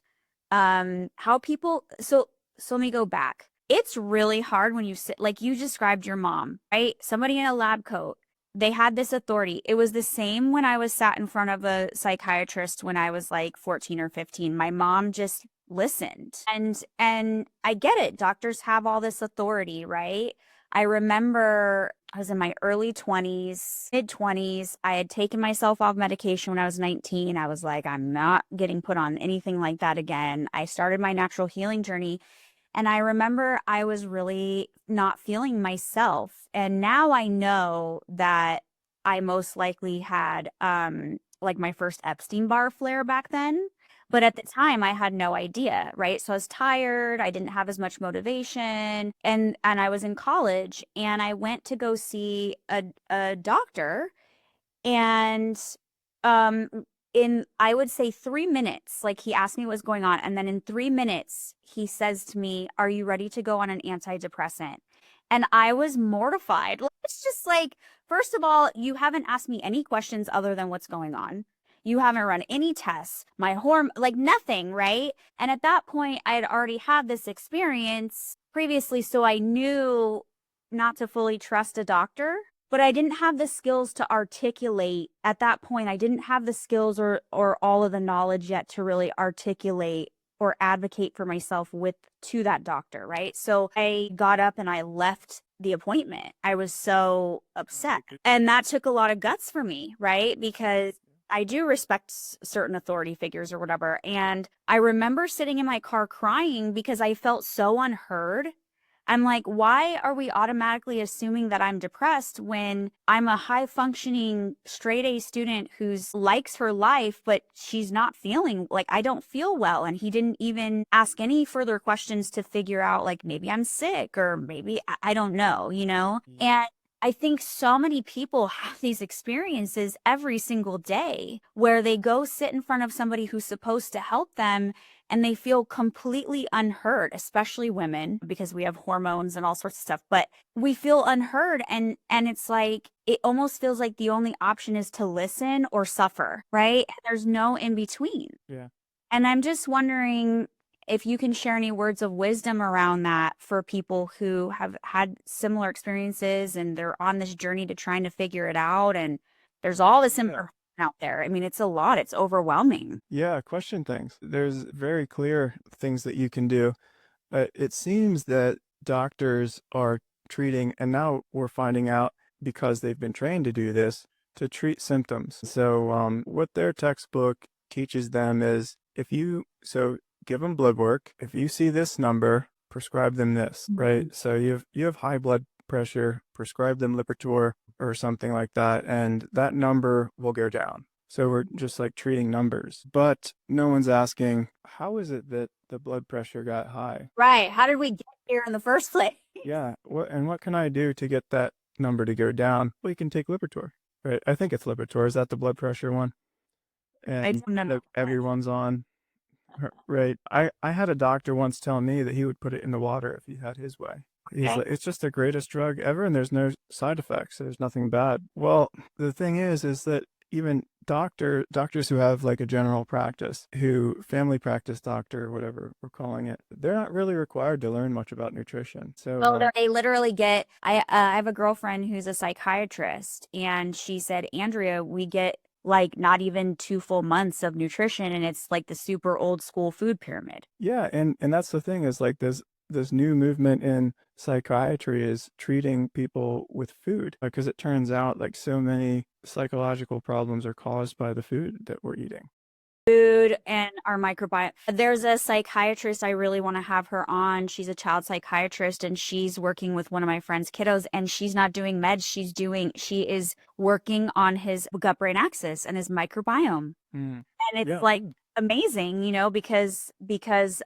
how people so let me go back. It's really hard when you sit like you described your mom, right? Somebody in a lab coat. They had this authority. It was the same when I was sat in front of a psychiatrist when I was like 14 or 15. My mom just listened. And I get it. Doctors have all this authority, right? I remember I was in my early 20s, mid 20s. I had taken myself off medication when I was 19. I was like, I'm not getting put on anything like that again. I started my natural healing journey. And I remember I was really not feeling myself. And now I know that I most likely had like my first Epstein-Barr flare back then. But at the time I had no idea, right? So I was tired, I didn't have as much motivation, and I was in college and I went to go see a doctor and um in I would say 3 minutes, like he asked me what was going on, and then in 3 minutes he says to me, "Are you ready to go on an antidepressant?" And I was mortified. Like, it's just like, first of all, you haven't asked me any questions other than what's going on. You haven't run any tests, my like nothing, right? And at that point, I had already had this experience previously, so I knew not to fully trust a doctor, but I didn't have the skills to articulate at that point. I didn't have the skills or all of the knowledge yet to really articulate or advocate for myself with to that doctor, right? So I got up and I left the appointment. I was so upset. And that took a lot of guts for me, right? Because I do respect certain authority figures or whatever. And I remember sitting in my car crying because I felt so unheard. I'm like, why are we automatically assuming that I'm depressed when I'm a high functioning straight A student who's likes her life, but she's not feeling like I don't feel well. And he didn't even ask any further questions to figure out like maybe I'm sick or maybe I don't know, you know? And I think so many people have these experiences every single day where they go sit in front of somebody who's supposed to help them and they feel completely unheard, especially women because we have hormones and all sorts of stuff, but we feel unheard and it's like it almost feels like the only option is to listen or suffer, right? And there's no in between. Yeah. And I'm just wondering if you can share any words of wisdom around that for people who have had similar experiences and they're on this journey to trying to figure it out. And there's all this information out there. I mean, it's a lot, it's overwhelming. Yeah, question things. There's very clear things that you can do. It seems that doctors are treating, and now we're finding out because they've been trained to do this, to treat symptoms. So what their textbook teaches them is so give them blood work. If you see this number, prescribe them this, right? So you have high blood pressure, prescribe them Lipitor or something like that, and that number will go down. So we're just like treating numbers, but no one's asking, how is it that the blood pressure got high? Right. How did we get here in the first place? Yeah. What can I do to get that number to go down? Well, you can take Lipitor, right? I think it's Lipitor. Is that the blood pressure one? I And don't know. that everyone's on, right? I had a doctor once tell me that he would put it in the water if he had his way. He's Okay. like, it's just the greatest drug ever, and there's no side effects. There's nothing bad. Well, the thing is that even doctors who have like a general practice, who family practice doctor, whatever we're calling it, they're not really required to learn much about nutrition. So Well, they literally get. I have a girlfriend who's a psychiatrist, and she said, Andrea, we get like not even 2 full months of nutrition, and it's like the super old school food pyramid. yeah, and that's the thing is like this new movement in psychiatry is treating people with food because it turns out like so many psychological problems are caused by the food that we're eating. Food and our microbiome. There's a psychiatrist I really want to have her on. She's a child psychiatrist and she's working with one of my friend's kiddos and she's not doing meds. She is working on his gut brain axis and his microbiome. Mm. And it's Yeah. like amazing, you know, because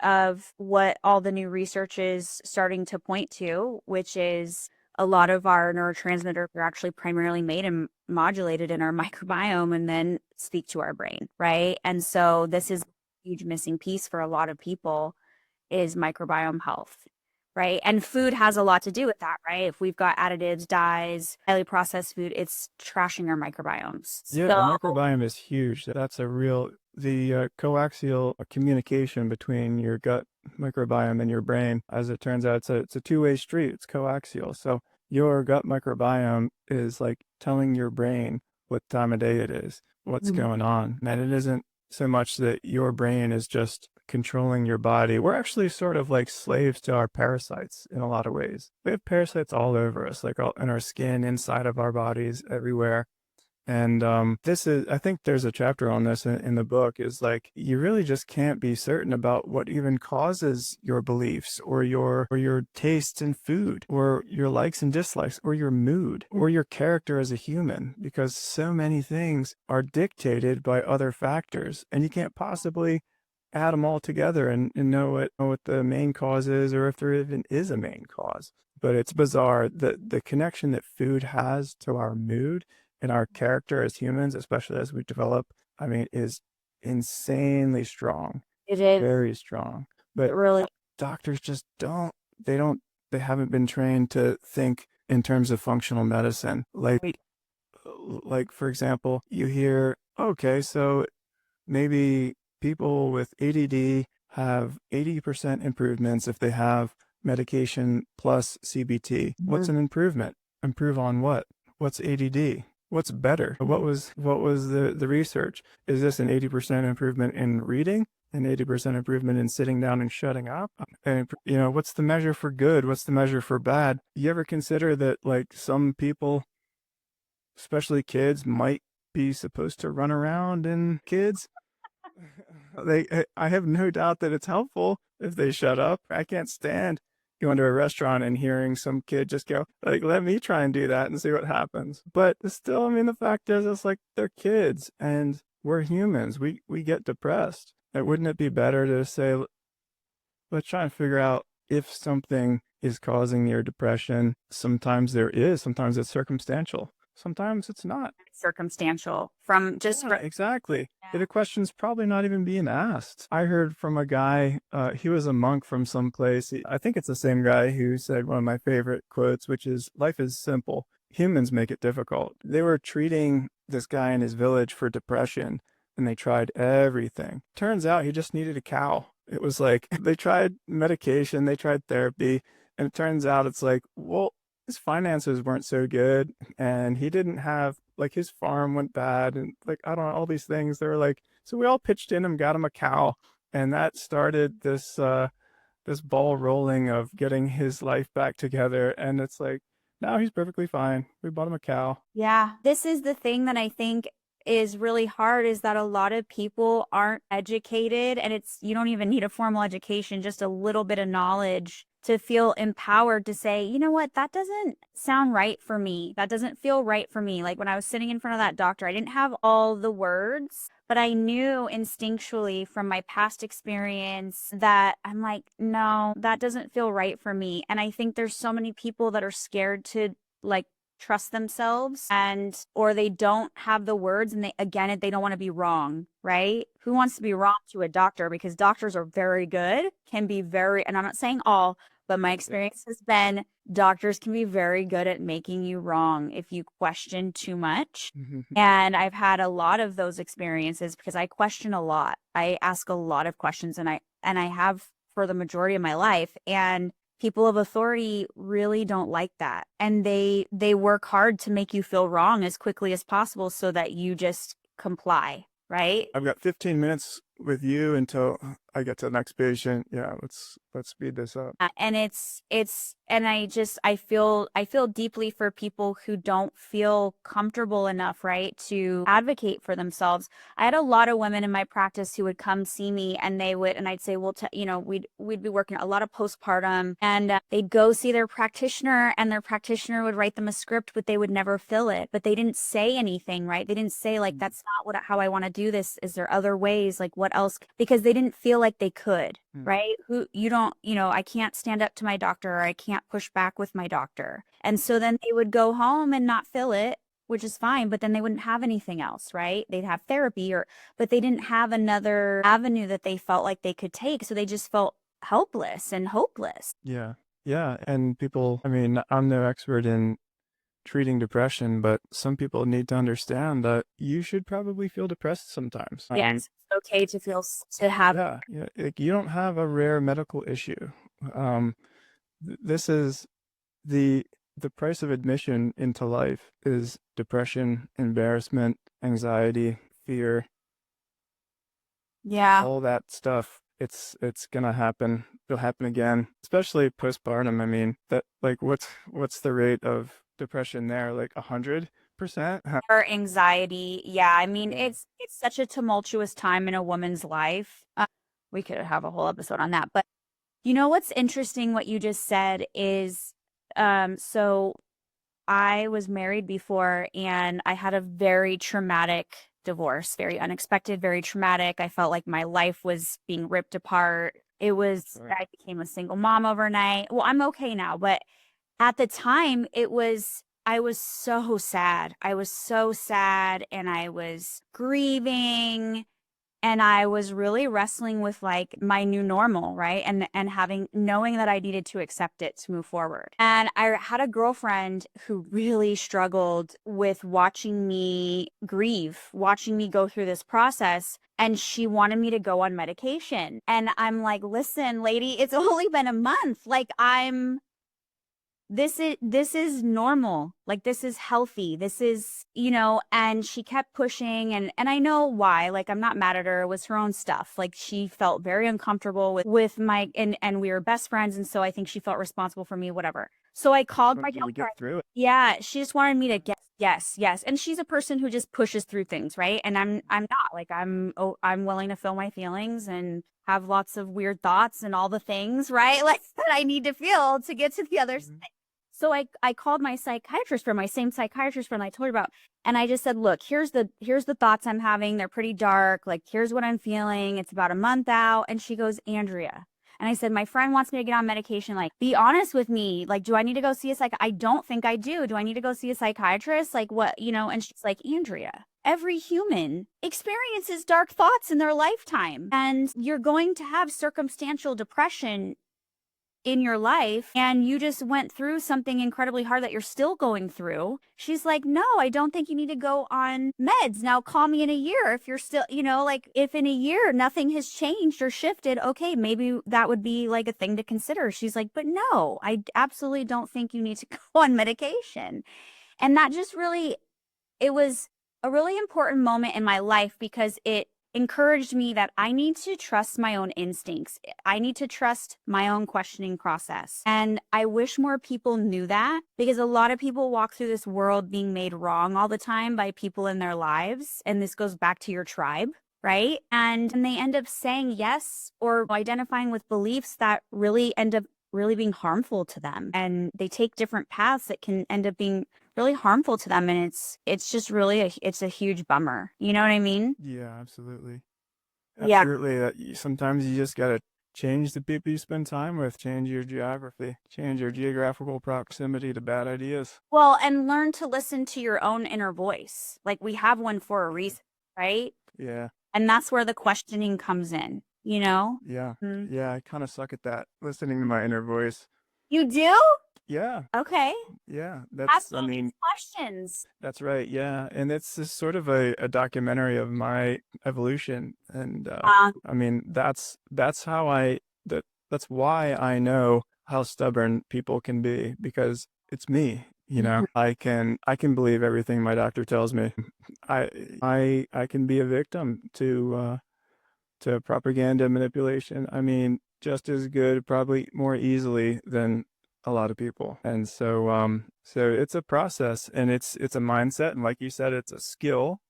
of what all the new research is starting to point to, which is a lot of our neurotransmitters are actually primarily made and modulated in our microbiome and then speak to our brain, right? And so this is a huge missing piece for a lot of people is microbiome health, right? And food has a lot to do with that, right? If we've got additives, dyes, highly processed food, it's trashing our microbiomes. Yeah, So the microbiome is huge. That's a real, the coaxial communication between your gut microbiome and your brain. As it turns out, it's a two-way street. It's coaxial. So your gut microbiome is like telling your brain what time of day it is, what's going on. And it isn't so much that your brain is just controlling your body. We're actually sort of like slaves to our parasites in a lot of ways. We have parasites all over us, like all in our skin, inside of our bodies, everywhere. And I think there's a chapter on this in the book, is like, you really just can't be certain about what even causes your beliefs or your tastes in food or your likes and dislikes or your mood or your character as a human, because so many things are dictated by other factors and you can't possibly add them all together and know what the main cause is or if there even is a main cause. But it's bizarre that the connection that food has to our mood and our character as humans, especially as we develop, I mean, is insanely strong, it is very strong. But really doctors just they don't they haven't been trained to think in terms of functional medicine. Like for example, you hear, okay, so maybe people with ADD have 80% improvements if they have medication plus CBT. What's an improvement? Improve on what? What's ADD? What's better? What was the research? Is this an 80% improvement in reading? An 80% improvement in sitting down and shutting up? And what's the measure for good? What's the measure for bad? You ever consider that like some people, especially kids, might be supposed to run around and kids? I have no doubt that it's helpful if they shut up. I can't stand going to a restaurant and hearing some kid just go, like, let me try and do that and see what happens. But still, I mean, the fact is, it's like they're kids and we're humans. We get depressed. And wouldn't it be better to say, let's try and figure out if something is causing your depression? Sometimes there is, sometimes it's circumstantial. Sometimes it's not. Circumstantial from just exactly. Yeah. The question's probably not even being asked. I heard from a guy, he was a monk from someplace. I think it's the same guy who said one of my favorite quotes, which is, life is simple. Humans make it difficult. They were treating this guy in his village for depression, and they tried everything. Turns out he just needed a cow. It was like, they tried medication, they tried therapy, and it turns out it's like, well, his finances weren't so good, and he didn't have, like, his farm went bad, and like, I don't know, all these things. They were like, so we all pitched in and got him a cow, and that started this ball rolling of getting his life back together. And it's like, now he's perfectly fine. We bought him a cow. Yeah, this is the thing that I think is really hard, is that a lot of people aren't educated, and you don't even need a formal education, just a little bit of knowledge to feel empowered to say, you know what, that doesn't sound right for me. That doesn't feel right for me. Like when I was sitting in front of that doctor, I didn't have all the words, but I knew instinctually from my past experience that I'm like, no, that doesn't feel right for me. And I think there's so many people that are scared to like trust themselves, or they don't have the words, and they don't want to be wrong, right? Who wants to be wrong to a doctor? Because doctors are very good, can be very, and I'm not saying all, but my experience has been doctors can be very good at making you wrong if you question too much. And I've had a lot of those experiences because I question a lot. I ask a lot of questions, and I have for the majority of my life. And people of authority really don't like that. And they work hard to make you feel wrong as quickly as possible so that you just comply, right? I've got 15 minutes with you until I get to the next patient. Yeah, let's speed this up. And and I feel deeply for people who don't feel comfortable enough, right, to advocate for themselves. I had a lot of women in my practice who would come see me, and I'd say, well, we'd be working a lot of postpartum, and they'd go see their practitioner, and their practitioner would write them a script, but they would never fill it. But they didn't say anything, right? They didn't say like, that's not how I want to do this. Is there other ways? Like what else? Because they didn't feel like they could, right? I can't stand up to my doctor, or I can't push back with my doctor. And so then they would go home and not fill it, which is fine, but then they wouldn't have anything else, right? They'd have therapy, but they didn't have another avenue that they felt like they could take. So they just felt helpless and hopeless. Yeah. Yeah. And people, I mean, I'm no expert in treating depression, but some people need to understand that you should probably feel depressed sometimes. Yes, it's okay to have. Yeah. Like, you don't have a rare medical issue. This is the price of admission into life is depression, embarrassment, anxiety, fear. Yeah. All that stuff. It's gonna happen. It'll happen again, especially postpartum. I mean, that, like, what's the rate of depression there? Like 100%? Or anxiety. Yeah. I mean, it's such a tumultuous time in a woman's life. We could have a whole episode on that. But you know what's interesting, what you just said is, so I was married before, and I had a very traumatic divorce, very unexpected, very traumatic. I felt like my life was being ripped apart. I became a single mom overnight. Well, I'm okay now, but at the time I was so sad. I was so sad, and I was grieving, And I was really wrestling with like my new normal, right? And knowing that I needed to accept it to move forward. And I had a girlfriend who really struggled with watching me grieve, watching me go through this process. And she wanted me to go on medication. And I'm like, listen, lady, it's only been a month. Like this is normal. Like this is healthy. This is, and she kept pushing, and I know why. Like I'm not mad at her. It was her own stuff. Like she felt very uncomfortable with my and we were best friends, and so I think she felt responsible for me, whatever. So I called my Want you to get girlfriend. through it. Yeah, she just wanted me to get yes, yes. And she's a person who just pushes through things, right? And I'm not. Like I'm willing to feel my feelings and have lots of weird thoughts and all the things, right? Like that I need to feel to get to the other side. Mhm. So I called my psychiatrist friend, my same psychiatrist friend I told you about, and I just said, look, here's the thoughts I'm having. They're pretty dark. Like here's what I'm feeling. It's about a month out. And she goes, Andrea. And I said, my friend wants me to get on medication. Like, be honest with me. Like, do I need to go see a I don't think I do. Do I need to go see a psychiatrist? Like what, And she's like, Andrea, every human experiences dark thoughts in their lifetime. And you're going to have circumstantial depression in your life, and you just went through something incredibly hard that you're still going through. She's like, no, I don't think you need to go on meds. Now call me in a year if you're still, like if in a year nothing has changed or shifted, okay, maybe that would be like a thing to consider. She's like, but no, I absolutely don't think you need to go on medication. And that just really, it was a really important moment in my life because it encouraged me that I need to trust my own instincts. I need to trust my own questioning process. And I wish more people knew that because a lot of people walk through this world being made wrong all the time by people in their lives. And this goes back to your tribe. Right. And they end up saying yes or identifying with beliefs that really end up really being harmful to them. And they take different paths that can end up being really harmful to them, and it's just really it's a huge bummer, you know what I mean? Yeah, absolutely. Yeah. Absolutely. Sometimes you just gotta change the people you spend time with, change your geography, change your geographical proximity to bad ideas. Well, and learn to listen to your own inner voice. Like we have one for a reason, right? Yeah, And that's where the questioning comes in, you know? yeah, Mm. yeah. I kind of suck at that, listening to my inner voice. You do? Yeah, Okay. yeah. Ask I me these mean, questions. that's right. Yeah, and it's just sort of a documentary of my evolution, and Uh, I mean, that's how that's why I know how stubborn people can be because it's me. mhm. I can believe everything my doctor tells me. I I can be a victim to propaganda manipulation. I mean, just as good, probably more easily than a lot of people. And so it's a process and it's a mindset. And like you said, it's a skill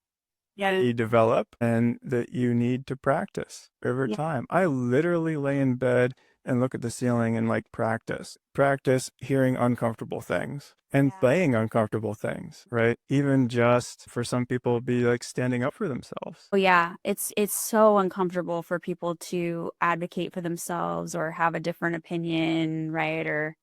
Yeah. you develop and that you need to practice over Yeah. time. I literally lay in bed and look at the ceiling and like practice hearing uncomfortable things and Yeah. saying uncomfortable things, right? Even just for some people be like standing up for themselves. Oh yeah, it's so uncomfortable for people to advocate for themselves or have a different opinion, right? Or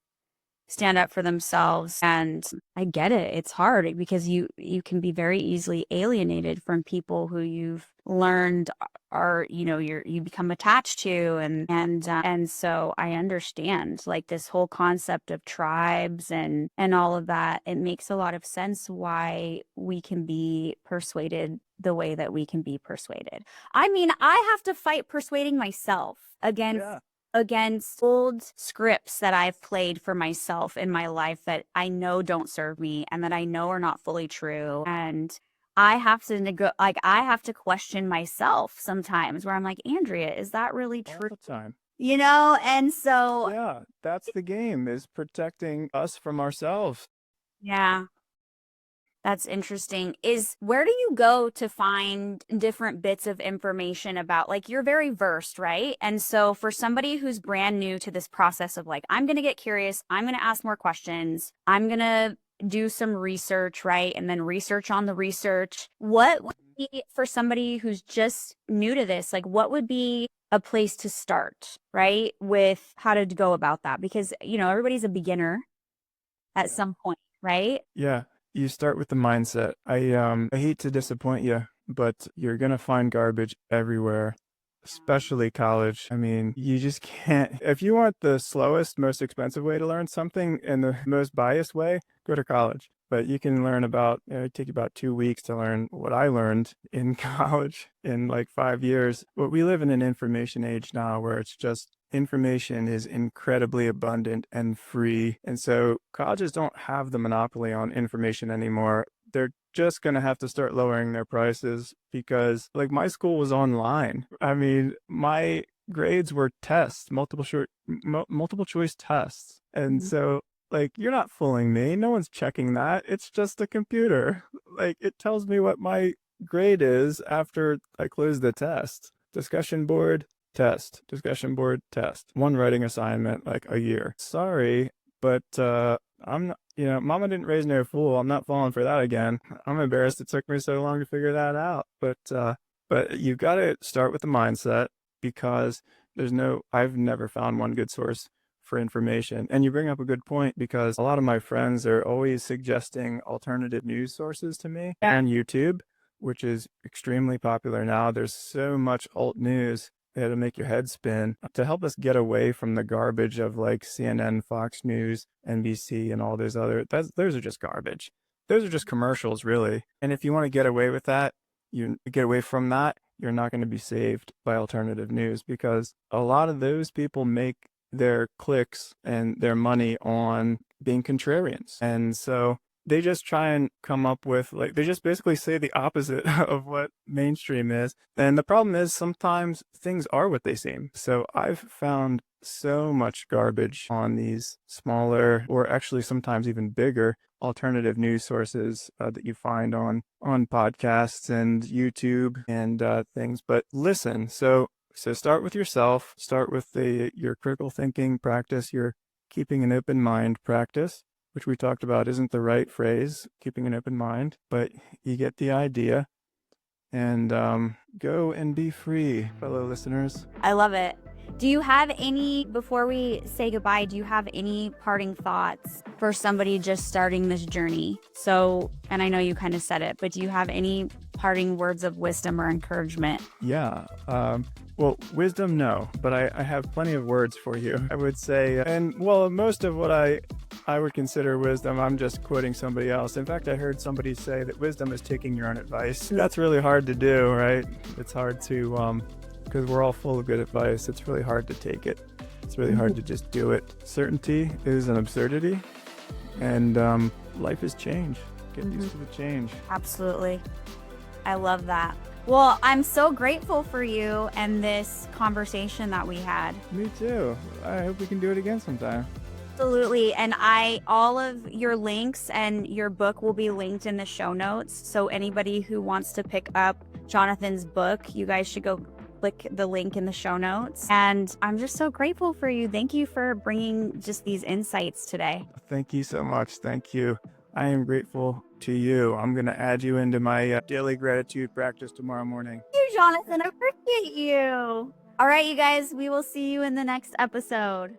stand up for themselves. And I get it. It's hard because you can be very easily alienated from people who you've learned are, you become attached to. And so I understand like this whole concept of tribes and all of that. It makes a lot of sense why we can be persuaded the way that we can be persuaded. I mean, I have to fight persuading myself Yeah. against old scripts that I've played for myself in my life that I know don't serve me and that I know are not fully true. And I have to I have to question myself sometimes where I'm like, Andrea, is that really All true? the time. And so Yeah, that's the game is protecting us from ourselves. yeah. That's interesting. Is where do you go to find different bits of information about like you're very versed, right? And so for somebody who's brand new to this process of like, I'm going to get curious, I'm going to ask more questions, I'm going to do some research, right? And then research on the research. What would be for somebody who's just new to this, like what would be a place to start, right? With how to go about that? Because, everybody's a beginner at Yeah. some point, right? Yeah, you start with the mindset. I hate to disappoint you, but you're going to find garbage everywhere, especially college. I mean, you just can't. If you want the slowest, most expensive way to learn something and the most biased way, go to college. But you can learn about, it take about 2 weeks to learn what I learned in college in like 5 years. But we live in an information age now where it's just information is incredibly abundant and free. And so colleges don't have the monopoly on information anymore. They're just going to have to start lowering their prices because like my school was online. I mean, my grades were tests, multiple choice tests. And so like, you're not fooling me. No one's checking that. It's just a computer. Like, it tells me what my grade is after I close the test. Discussion board, test. Discussion board, test. One writing assignment, like a year. Sorry, but I'm not, Mama didn't raise no fool. I'm not falling for that again. I'm embarrassed it took me so long to figure that out. But you've got to start with the mindset because I've never found one good source for information. And you bring up a good point because a lot of my friends are always suggesting alternative news sources to me and YouTube, which is extremely popular now. There's so much alt news that'll make your head spin to help us get away from the garbage of like CNN, Fox News, NBC, and all those those are just garbage. Those are just commercials, really. And if you want to get away with that, you get away from that, you're not going to be saved by alternative news because a lot of those people make their clicks and their money on being contrarians. And so they just try and come up with they just basically say the opposite of what mainstream is. And the problem is sometimes things are what they seem. So I've found so much garbage on these smaller or actually sometimes even bigger alternative news sources that you find on podcasts and YouTube and things. But listen, so start with yourself, start with your critical thinking practice, your keeping an open mind practice, which we talked about isn't the right phrase, keeping an open mind, but you get the idea. And go and be free, fellow listeners. I love it. Do you have before we say goodbye, do you have any parting thoughts for somebody just starting this journey? So, and I know you kind of said it, but do you have any parting words of wisdom or encouragement? Yeah. Well, wisdom, no, but I have plenty of words for you. I would say, and well, most of what I would consider wisdom, I'm just quoting somebody else. In fact, I heard somebody say that wisdom is taking your own advice. That's really hard to do, right? It's hard to, because we're all full of good advice. It's really hard to take it. It's really hard to just do it. Certainty is an absurdity, and life is change. Get used to the change. Absolutely. I love that. Well, I'm so grateful for you and this conversation that we had. Me too. I hope we can do it again sometime. Absolutely. And all of your links and your book will be linked in the show notes. So anybody who wants to pick up Jonathan's book, you guys should go click the link in the show notes. And I'm just so grateful for you. Thank you for bringing just these insights today. Thank you so much. Thank you. I am grateful to you. I'm going to add you into my daily gratitude practice tomorrow morning. Thank you, Jonathan. I appreciate you. All right, you guys, we will see you in the next episode.